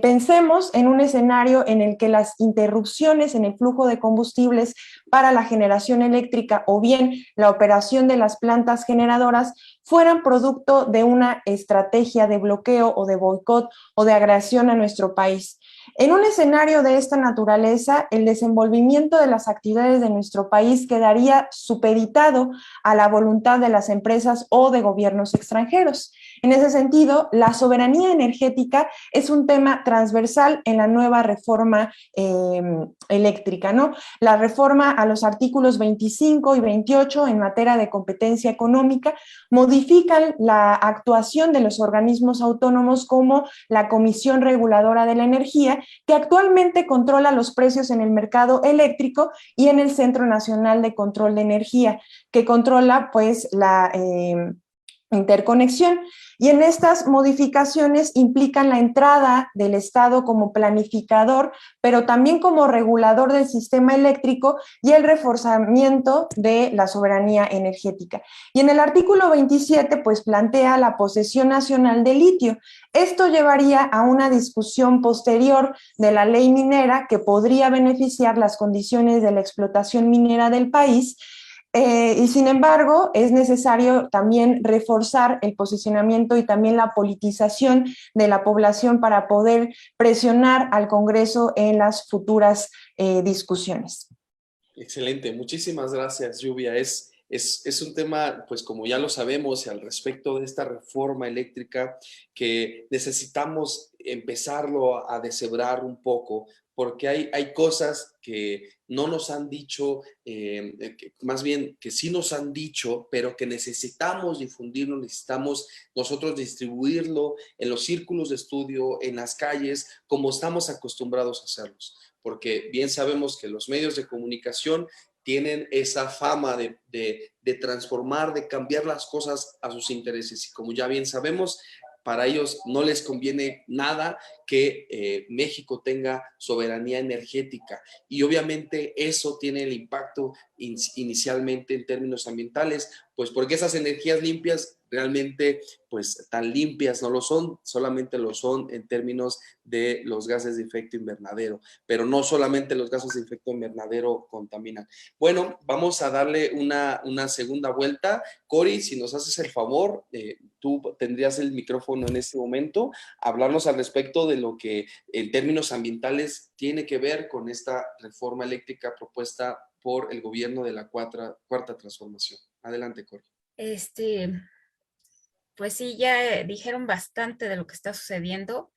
pensemos en un escenario en el que las interrupciones en el flujo de combustibles para la generación eléctrica o bien la operación de las plantas generadoras fueran producto de una estrategia de bloqueo o de boicot o de agresión a nuestro país. En un escenario de esta naturaleza, el desenvolvimiento de las actividades de nuestro país quedaría supeditado a la voluntad de las empresas o de gobiernos extranjeros. En ese sentido, la soberanía energética es un tema transversal en la nueva reforma eléctrica, ¿no? La reforma a los artículos 25 y 28 en materia de competencia económica modifican la actuación de los organismos autónomos como la Comisión Reguladora de la Energía, que actualmente controla los precios en el mercado eléctrico, y en el Centro Nacional de Control de Energía, que controla pues la interconexión. Y en estas modificaciones implican la entrada del Estado como planificador, pero también como regulador del sistema eléctrico y el reforzamiento de la soberanía energética. Y en el artículo 27, pues plantea la posesión nacional de litio. Esto llevaría a una discusión posterior de la ley minera que podría beneficiar las condiciones de la explotación minera del país. Y sin embargo, es necesario también reforzar el posicionamiento y también la politización de la población para poder presionar al Congreso en las futuras discusiones. Excelente, muchísimas gracias, Lluvia. Es un tema, pues como ya lo sabemos, al respecto de esta reforma eléctrica que necesitamos empezarlo a deshebrar un poco, porque hay cosas que no nos han dicho, más bien que sí nos han dicho, pero que necesitamos difundirlo, necesitamos nosotros distribuirlo en los círculos de estudio, en las calles, como estamos acostumbrados a hacerlos. Porque bien sabemos que los medios de comunicación tienen esa fama de transformar, de cambiar las cosas a sus intereses. Y como ya bien sabemos, para ellos no les conviene nada que México tenga soberanía energética. Y obviamente eso tiene el impacto inicialmente en términos ambientales, pues porque esas energías limpias realmente pues tan limpias no lo son, solamente lo son en términos de los gases de efecto invernadero, pero no solamente los gases de efecto invernadero contaminan. Bueno, vamos a darle una segunda vuelta. Cori, si nos haces el favor, tú tendrías el micrófono en este momento, hablarnos al respecto de lo que en términos ambientales tiene que ver con esta reforma eléctrica propuesta por el gobierno de la cuarta transformación. Adelante, Cori. Pues sí, ya dijeron bastante de lo que está sucediendo.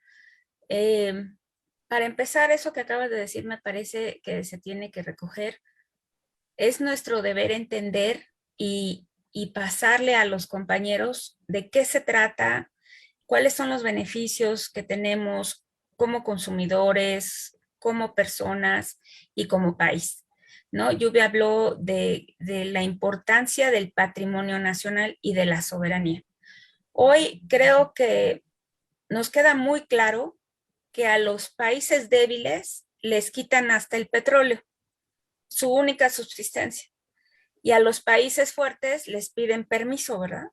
Para empezar, eso que acabas de decir me parece que se tiene que recoger. Es nuestro deber entender y pasarle a los compañeros de qué se trata, cuáles son los beneficios que tenemos como consumidores, como personas y como país, ¿no? Lluvia habló de la importancia del patrimonio nacional y de la soberanía. Hoy creo que nos queda muy claro que a los países débiles les quitan hasta el petróleo, su única subsistencia, y a los países fuertes les piden permiso, ¿verdad?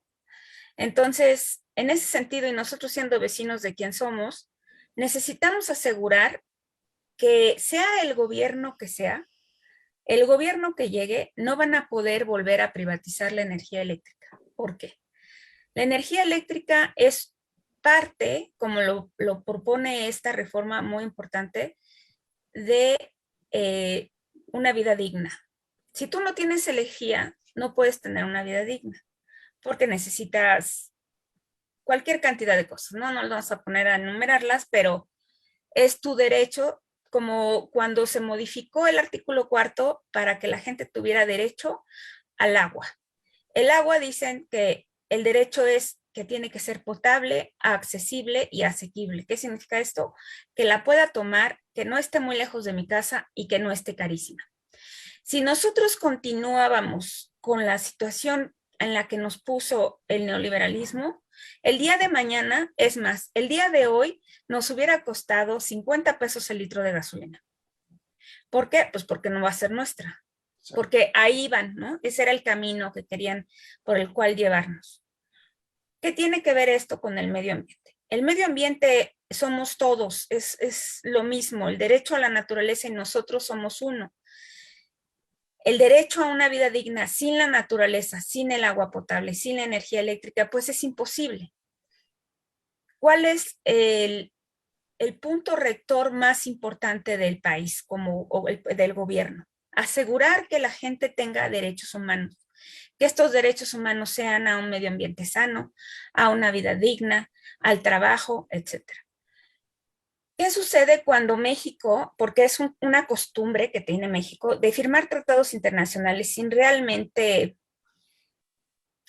Entonces, en ese sentido, y nosotros siendo vecinos de quien somos, necesitamos asegurar que sea el gobierno que sea, el gobierno que llegue, no van a poder volver a privatizar la energía eléctrica. ¿Por qué? La energía eléctrica es parte, como lo propone esta reforma muy importante, de una vida digna. Si tú no tienes energía, no puedes tener una vida digna, porque necesitas cualquier cantidad de cosas, ¿no? No lo vamos a poner a enumerarlas, pero es tu derecho, como cuando se modificó el artículo 4 para que la gente tuviera derecho al agua. El agua dicen que el derecho es que tiene que ser potable, accesible y asequible. ¿Qué significa esto? Que la pueda tomar, que no esté muy lejos de mi casa y que no esté carísima. Si nosotros continuábamos con la situación en la que nos puso el neoliberalismo, el día de mañana, es más, el día de hoy nos hubiera costado 50 pesos el litro de gasolina. ¿Por qué? Pues porque no va a ser nuestra. Porque ahí van, ¿no? Ese era el camino que querían por el cual llevarnos. ¿Qué tiene que ver esto con el medio ambiente? El medio ambiente somos todos, es lo mismo, el derecho a la naturaleza y nosotros somos uno. El derecho a una vida digna sin la naturaleza, sin el agua potable, sin la energía eléctrica, pues es imposible. ¿Cuál es el punto rector más importante del país del gobierno? Asegurar que la gente tenga derechos humanos, que estos derechos humanos sean a un medio ambiente sano, a una vida digna, al trabajo, etc. ¿Qué sucede cuando México, porque es una costumbre que tiene México, de firmar tratados internacionales sin realmente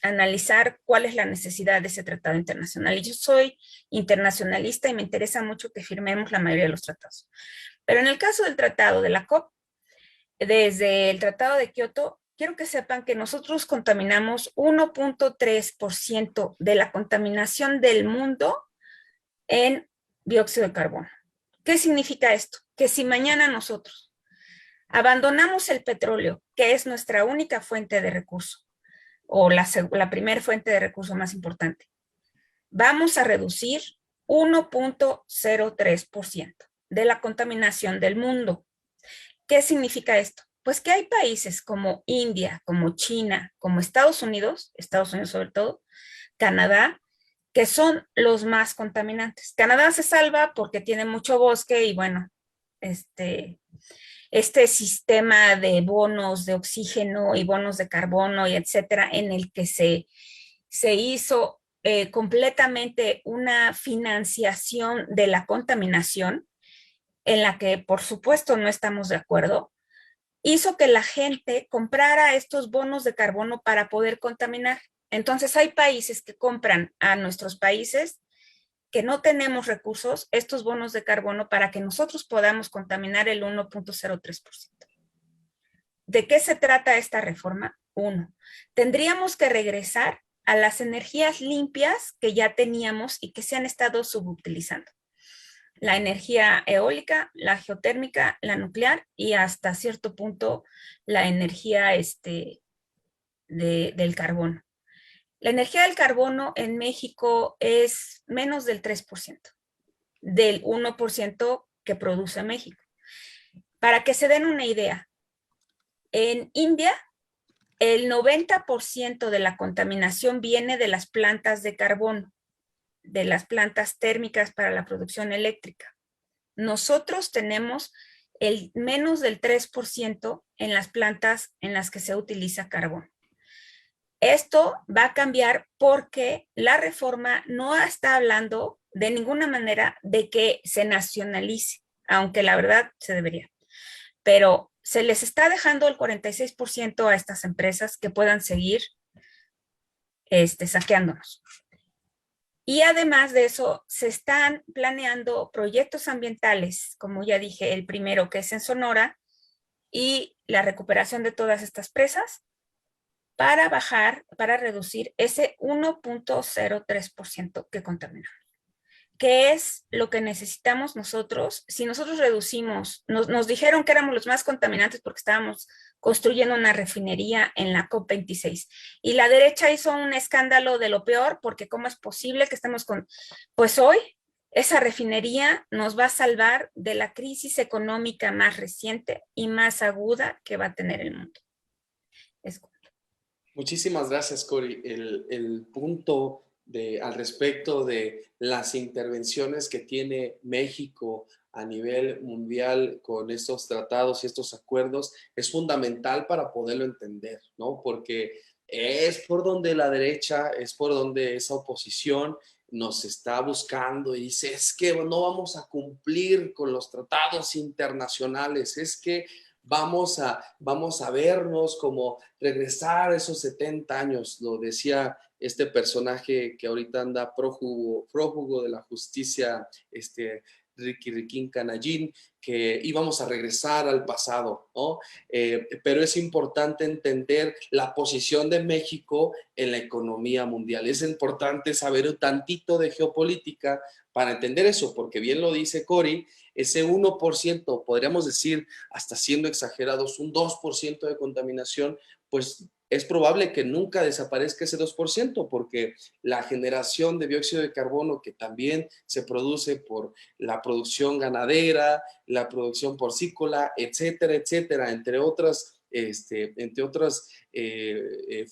analizar cuál es la necesidad de ese tratado internacional? Y yo soy internacionalista y me interesa mucho que firmemos la mayoría de los tratados. Pero en el caso del tratado de la COP, desde el Tratado de Kioto quiero que sepan que nosotros contaminamos 1.3% de la contaminación del mundo en dióxido de carbono. ¿Qué significa esto? Que si mañana nosotros abandonamos el petróleo, que es nuestra única fuente de recurso, o la primera fuente de recurso más importante, vamos a reducir 1.03% de la contaminación del mundo. ¿Qué significa esto? Pues que hay países como India, como China, como Estados Unidos sobre todo, Canadá, que son los más contaminantes. Canadá se salva porque tiene mucho bosque y bueno, este sistema de bonos de oxígeno y bonos de carbono y etcétera, en el que se hizo completamente una financiación de la contaminación, en la que por supuesto no estamos de acuerdo, hizo que la gente comprara estos bonos de carbono para poder contaminar. Entonces hay países que compran a nuestros países que no tenemos recursos, estos bonos de carbono para que nosotros podamos contaminar el 1.03%. ¿De qué se trata esta reforma? Uno, tendríamos que regresar a las energías limpias que ya teníamos y que se han estado subutilizando. La energía eólica, la geotérmica, la nuclear y hasta cierto punto la energía del carbono. La energía del carbono en México es menos del 3%, del 1% que produce México. Para que se den una idea, en India el 90% de la contaminación viene de las plantas de carbono, de las plantas térmicas para la producción eléctrica. Nosotros tenemos el menos del 3% en las plantas en las que se utiliza carbón. Esto va a cambiar porque la reforma no está hablando de ninguna manera de que se nacionalice, aunque la verdad se debería. Pero se les está dejando el 46% a estas empresas que puedan seguir saqueándonos. Y además de eso, se están planeando proyectos ambientales, como ya dije, el primero que es en Sonora, y la recuperación de todas estas presas para reducir ese 1.03% que contaminamos. ¿Qué es lo que necesitamos nosotros? Si nosotros reducimos, nos dijeron que éramos los más contaminantes porque estábamos construyendo una refinería en la COP26 y la derecha hizo un escándalo de lo peor porque ¿cómo es posible que estemos con...? Pues hoy esa refinería nos va a salvar de la crisis económica más reciente y más aguda que va a tener el mundo. Muchísimas gracias, Cori. El punto al respecto de las intervenciones que tiene México a nivel mundial con estos tratados y estos acuerdos es fundamental para poderlo entender, ¿no? Porque es por donde la derecha, es por donde esa oposición nos está buscando y dice, es que no vamos a cumplir con los tratados internacionales, es que vamos a vernos como regresar a esos 70 años, lo decía este personaje que ahorita anda prófugo de la justicia, Riquín Canallín, que íbamos a regresar al pasado, ¿no? Pero es importante entender la posición de México en la economía mundial. Es importante saber un tantito de geopolítica para entender eso, porque bien lo dice Cori, ese 1%, podríamos decir, hasta siendo exagerados, un 2% de contaminación, pues es probable que nunca desaparezca ese 2%, porque la generación de dióxido de carbono que también se produce por la producción ganadera, la producción porcícola, etcétera, etcétera, entre otras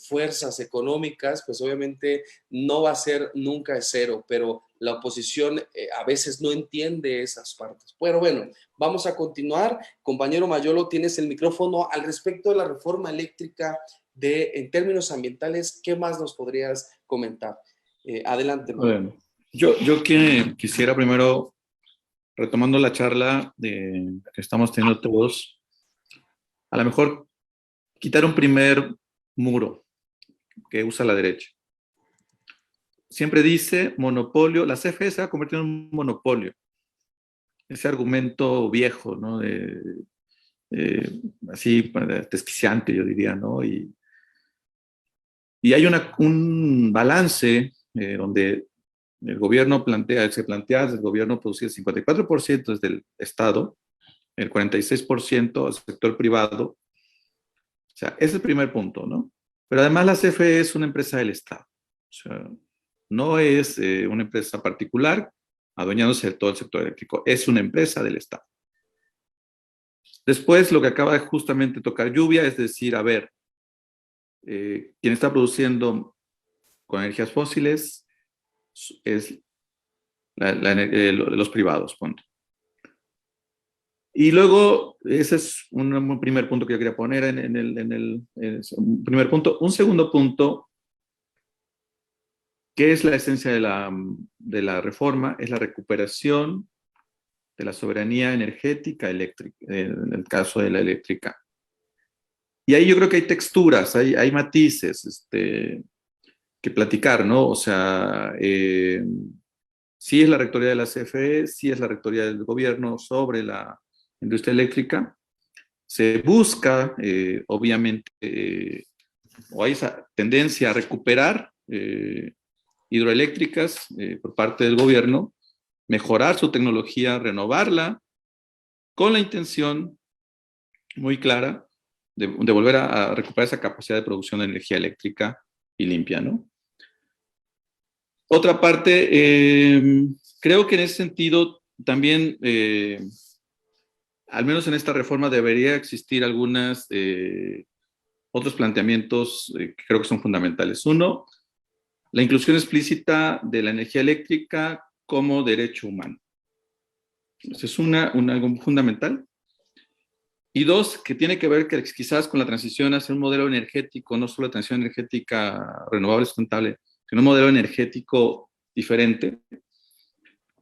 fuerzas económicas, pues obviamente no va a ser nunca de cero, pero la oposición a veces no entiende esas partes. Pero bueno, vamos a continuar. Compañero Mayolo, tienes el micrófono al respecto de la reforma eléctrica en términos ambientales. ¿Qué más nos podrías comentar? Adelante. Bueno, yo quisiera primero, retomando la charla que estamos teniendo todos, a lo mejor quitar un primer muro que usa la derecha. Siempre dice monopolio, la CFE se va a convertir en un monopolio. Ese argumento viejo, ¿no? así desquiciante, yo diría, ¿no? Y hay un balance donde el gobierno se plantea desde el gobierno producir el 54% desde el Estado, el 46% al sector privado. O sea, ese es el primer punto, ¿no? Pero además la CFE es una empresa del Estado. O sea, no es una empresa particular adueñándose de todo el sector eléctrico. Es una empresa del Estado. Después, lo que acaba de justamente tocar Lluvia, es decir, a ver, quien está produciendo con energías fósiles es los privados, punto. Y luego, ese es un primer punto que yo quería poner en el primer punto. Un segundo punto, que es la esencia de la reforma, es la recuperación de la soberanía energética eléctrica, en el caso de la eléctrica. Y ahí yo creo que hay texturas, hay matices que platicar, ¿no? O sea, sí es la rectoría de la CFE, sí es la rectoría del gobierno sobre la industria eléctrica. Se busca, obviamente, o hay esa tendencia a recuperar hidroeléctricas por parte del gobierno, mejorar su tecnología, renovarla, con la intención muy clara de volver a recuperar esa capacidad de producción de energía eléctrica y limpia, ¿no? Otra parte, creo que en ese sentido también, al menos en esta reforma, debería existir algunos otros planteamientos que creo que son fundamentales. Uno, la inclusión explícita de la energía eléctrica como derecho humano. Eso es algo fundamental. Y dos, que tiene que ver que quizás con la transición hacia un modelo energético, no solo la transición energética renovable sustentable, sino un modelo energético diferente,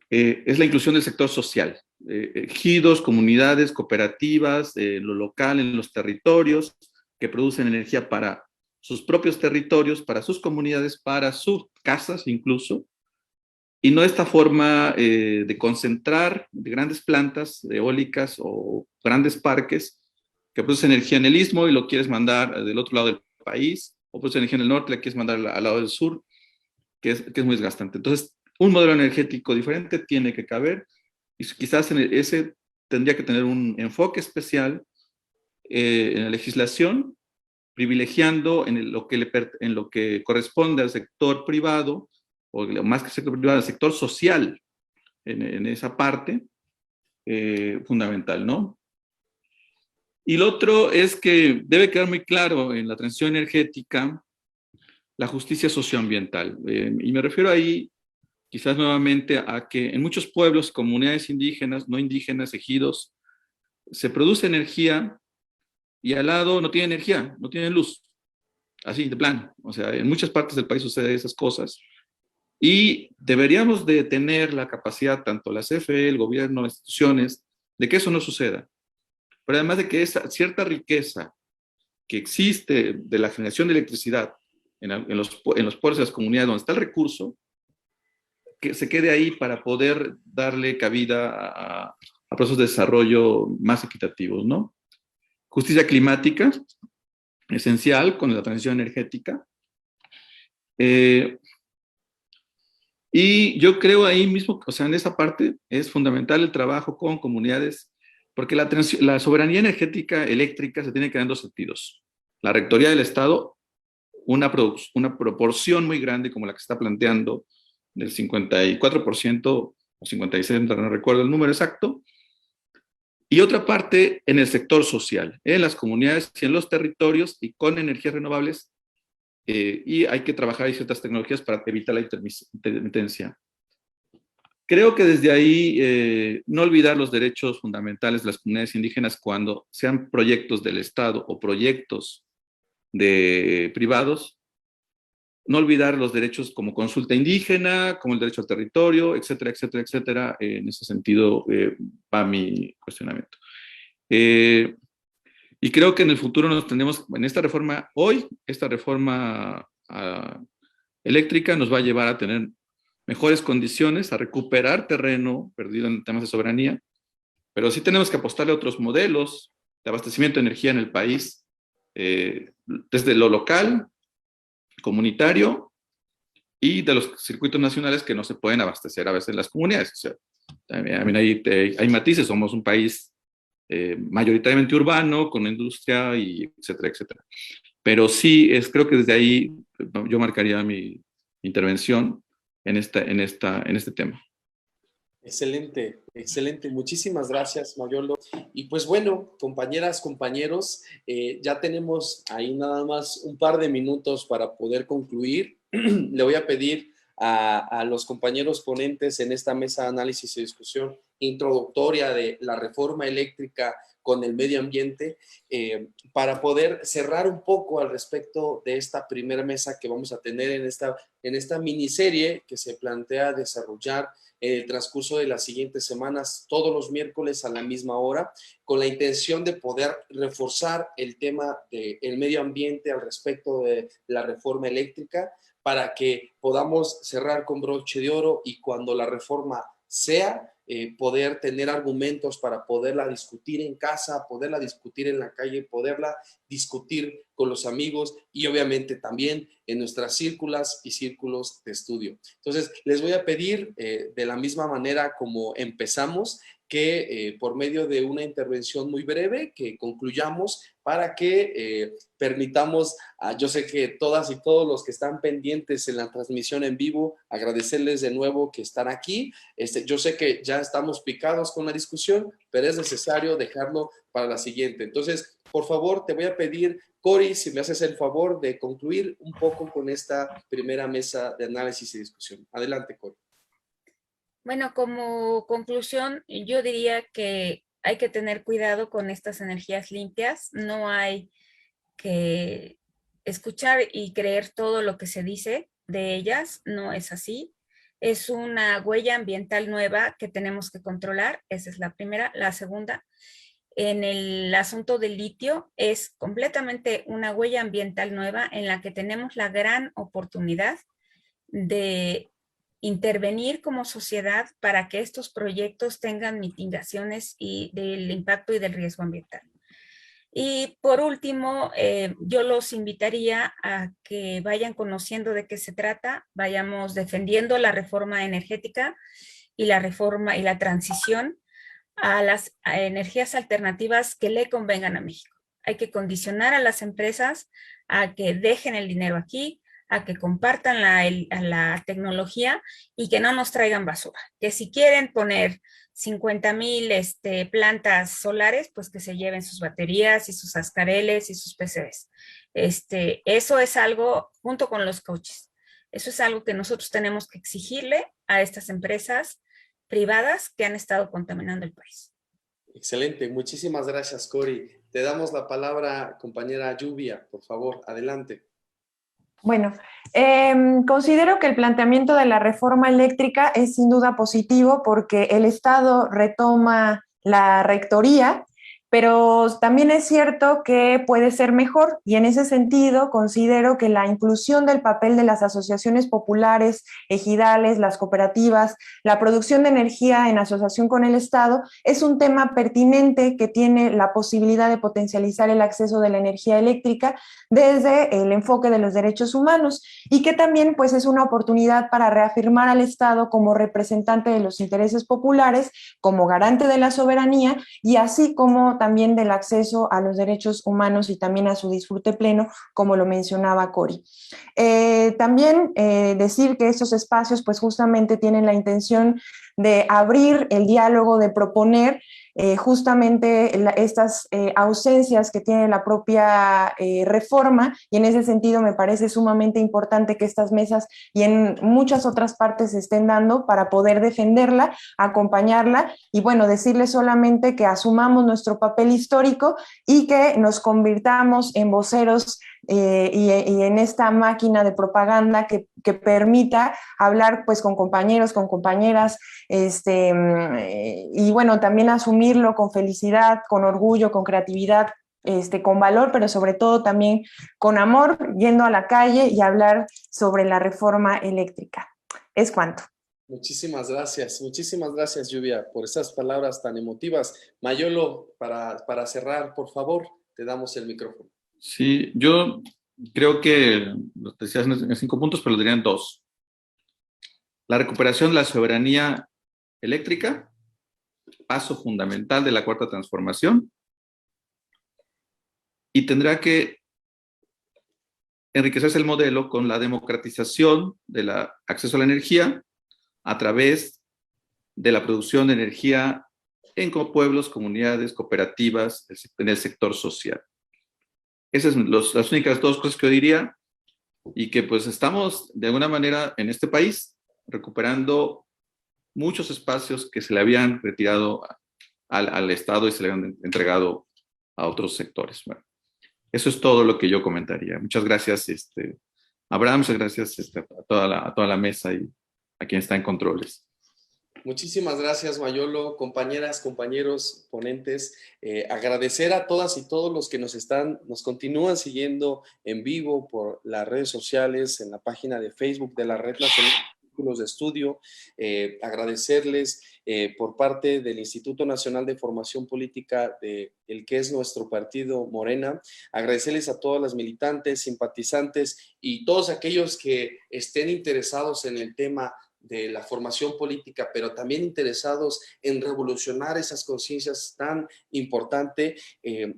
es la inclusión del sector social. Ejidos, comunidades, cooperativas, lo local, en los territorios, que producen energía para sus propios territorios, para sus comunidades, para sus casas incluso, y no esta forma de concentrar de grandes plantas eólicas o grandes parques que producen energía en el istmo y lo quieres mandar del otro lado del país, o produce energía en el norte y la quieres mandar al lado del sur, que es muy desgastante. Entonces, un modelo energético diferente tiene que caber, y quizás ese tendría que tener un enfoque especial en la legislación, privilegiando en lo que corresponde al sector privado, o más que el sector privado, el sector social, en esa parte fundamental, ¿no? Y lo otro es que debe quedar muy claro en la transición energética la justicia socioambiental. Y me refiero ahí quizás nuevamente a que en muchos pueblos, comunidades indígenas, no indígenas, ejidos, se produce energía y al lado no tiene energía, no tiene luz. Así, de plano. O sea, en muchas partes del país suceden esas cosas. Y deberíamos de tener la capacidad, tanto la CFE, el gobierno, las instituciones, de que eso no suceda. Pero además de que esa cierta riqueza que existe de la generación de electricidad en los pueblos de las comunidades donde está el recurso, que se quede ahí para poder darle cabida a procesos de desarrollo más equitativos, ¿no? Justicia climática, esencial con la transición energética. Y yo creo ahí mismo, o sea, en esa parte es fundamental el trabajo con comunidades, porque la soberanía energética eléctrica se tiene que dar en dos sentidos. La rectoría del Estado, una proporción muy grande como la que está planteando, del 54% o 56%, no recuerdo el número exacto, y otra parte en el sector social, en las comunidades y en los territorios y con energías renovables, y hay que trabajar en ciertas tecnologías para evitar la intermitencia. Creo que desde ahí no olvidar los derechos fundamentales de las comunidades indígenas cuando sean proyectos del Estado o proyectos de privados, no olvidar los derechos como consulta indígena, como el derecho al territorio, etcétera, etcétera, etcétera. En ese sentido va mi cuestionamiento. Y creo que en el futuro nos tendremos, en esta reforma, esta reforma eléctrica nos va a llevar a tener mejores condiciones, a recuperar terreno perdido en temas de soberanía, pero sí tenemos que apostarle a otros modelos abastecimiento de energía en el país, desde lo local, comunitario, y de los circuitos nacionales que no se pueden abastecer a veces en las comunidades. O sea, también hay matices, somos un país mayoritariamente urbano, con industria, y etcétera, etcétera. Pero sí, creo que desde ahí yo marcaría mi intervención en este tema. Excelente, excelente. Muchísimas gracias, Mayolo. Y pues bueno, compañeras, compañeros, ya tenemos ahí nada más un par de minutos para poder concluir. Le voy a pedir a los compañeros ponentes en esta mesa de análisis y discusión introductoria de la reforma eléctrica con el medio ambiente, para poder cerrar un poco al respecto de esta primera mesa que vamos a tener en esta miniserie que se plantea desarrollar en el transcurso de las siguientes semanas, todos los miércoles a la misma hora, con la intención de poder reforzar el tema del medio ambiente al respecto de la reforma eléctrica, para que podamos cerrar con broche de oro y cuando la reforma sea, poder tener argumentos para poderla discutir en casa, poderla discutir en la calle, poderla discutir con los amigos y obviamente también en nuestras círculas y círculos de estudio. Entonces, les voy a pedir de la misma manera como empezamos, que por medio de una intervención muy breve, que concluyamos para que permitamos, yo sé que todas y todos los que están pendientes en la transmisión en vivo, agradecerles de nuevo que están aquí. Yo sé que ya estamos picados con la discusión, pero es necesario dejarlo para la siguiente. Entonces, por favor, te voy a pedir, Cori, si me haces el favor de concluir un poco con esta primera mesa de análisis y discusión. Adelante, Cori. Bueno, como conclusión, yo diría que hay que tener cuidado con estas energías limpias. No hay que escuchar y creer todo lo que se dice de ellas. No es así. Es una huella ambiental nueva que tenemos que controlar. Esa es la primera. La segunda, en el asunto del litio, es completamente una huella ambiental nueva en la que tenemos la gran oportunidad de intervenir como sociedad para que estos proyectos tengan mitigaciones y del impacto y del riesgo ambiental. Y por último, yo los invitaría a que vayan conociendo de qué se trata, vayamos defendiendo la reforma energética y la reforma y la transición a las energías alternativas que le convengan a México. Hay que condicionar a las empresas a que dejen el dinero aquí, a que compartan la tecnología y que no nos traigan basura. Que si quieren poner 50,000 plantas solares, pues que se lleven sus baterías y sus cascareles y sus PCBs. Eso es algo, junto con los coches, eso es algo que nosotros tenemos que exigirle a estas empresas privadas que han estado contaminando el país. Excelente, muchísimas gracias, Cori. Te damos la palabra, compañera Lluvia, por favor, adelante. Bueno, considero que el planteamiento de la reforma eléctrica es sin duda positivo porque el Estado retoma la rectoría, pero también es cierto que puede ser mejor y en ese sentido considero que la inclusión del papel de las asociaciones populares, ejidales, las cooperativas, la producción de energía en asociación con el Estado es un tema pertinente que tiene la posibilidad de potencializar el acceso de la energía eléctrica desde el enfoque de los derechos humanos y que también pues es una oportunidad para reafirmar al Estado como representante de los intereses populares, como garante de la soberanía y así como también del acceso a los derechos humanos y también a su disfrute pleno, como lo mencionaba Cori. También decir que estos espacios pues justamente tienen la intención de abrir el diálogo, de proponer justamente estas ausencias que tiene la propia reforma y en ese sentido me parece sumamente importante que estas mesas y en muchas otras partes se estén dando para poder defenderla, acompañarla y bueno, decirles solamente que asumamos nuestro papel histórico y que nos convirtamos en voceros y en esta máquina de propaganda que permita hablar pues con compañeros, con compañeras, y bueno, también asumirlo con felicidad, con orgullo, con creatividad, con valor, pero sobre todo también con amor, yendo a la calle y hablar sobre la reforma eléctrica. Es cuanto. Muchísimas gracias, Lluvia, por esas palabras tan emotivas. Mayolo, para cerrar, por favor, te damos el micrófono. Sí, yo creo que lo decías en 5 puntos, pero lo diría en 2. La recuperación de la soberanía eléctrica, paso fundamental de la cuarta transformación, y tendrá que enriquecerse el modelo con la democratización del acceso a la energía a través de la producción de energía en pueblos, comunidades, cooperativas, en el sector social. Esas son las únicas 2 cosas que yo diría, y que pues estamos de alguna manera en este país recuperando muchos espacios que se le habían retirado al Estado y se le habían entregado a otros sectores. Bueno, eso es todo lo que yo comentaría. Muchas gracias, Abraham, muchas gracias a toda la mesa y a quien está en controles. Muchísimas gracias, Mayolo, compañeras, compañeros, ponentes. Agradecer a todas y todos los que nos continúan siguiendo en vivo por las redes sociales, en la página de Facebook de la Red Nacional de Círculos de Estudio. Agradecerles por parte del Instituto Nacional de Formación Política, el que es nuestro partido Morena. Agradecerles a todas las militantes, simpatizantes y todos aquellos que estén interesados en el tema de la formación política, pero también interesados en revolucionar esas conciencias tan importantes,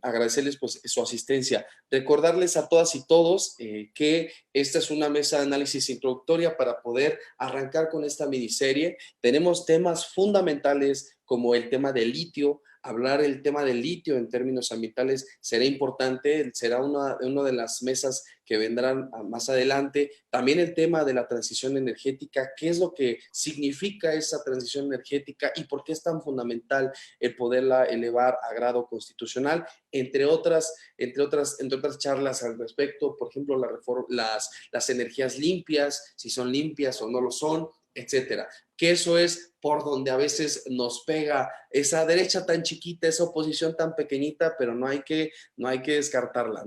agradecerles pues su asistencia. Recordarles a todas y todos que esta es una mesa de análisis introductoria para poder arrancar con esta miniserie. Tenemos temas fundamentales como el tema del litio. Hablar el tema del litio en términos ambientales será importante, será una de las mesas que vendrán más adelante. También el tema de la transición energética, qué es lo que significa esa transición energética y por qué es tan fundamental el poderla elevar a grado constitucional, entre otras charlas al respecto, por ejemplo, las energías limpias, si son limpias o no lo son, etcétera. Que eso es por donde a veces nos pega esa derecha tan chiquita, esa oposición tan pequeñita, pero no hay que descartarla.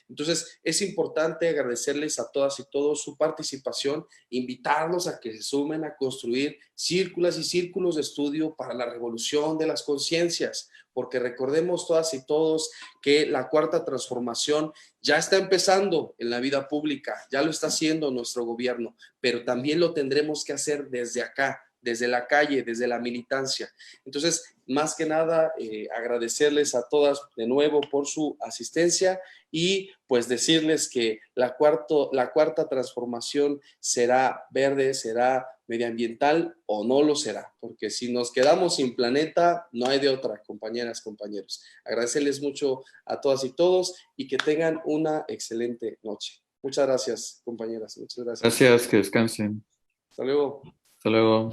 Entonces, es importante agradecerles a todas y todos su participación, invitarlos a que se sumen a construir círculos y círculos de estudio para la revolución de las conciencias, porque recordemos todas y todos que la cuarta transformación ya está empezando en la vida pública, ya lo está haciendo nuestro gobierno, pero también lo tendremos que hacer desde acá, desde la calle, desde la militancia. Entonces, más que nada, agradecerles a todas de nuevo por su asistencia y pues decirles que la cuarta transformación será verde, será medioambiental o no lo será, porque si nos quedamos sin planeta, no hay de otra, compañeras, compañeros. Agradecerles mucho a todas y todos y que tengan una excelente noche. Muchas gracias, compañeras. Muchas gracias. Gracias, que descansen. Hasta luego. Hasta luego.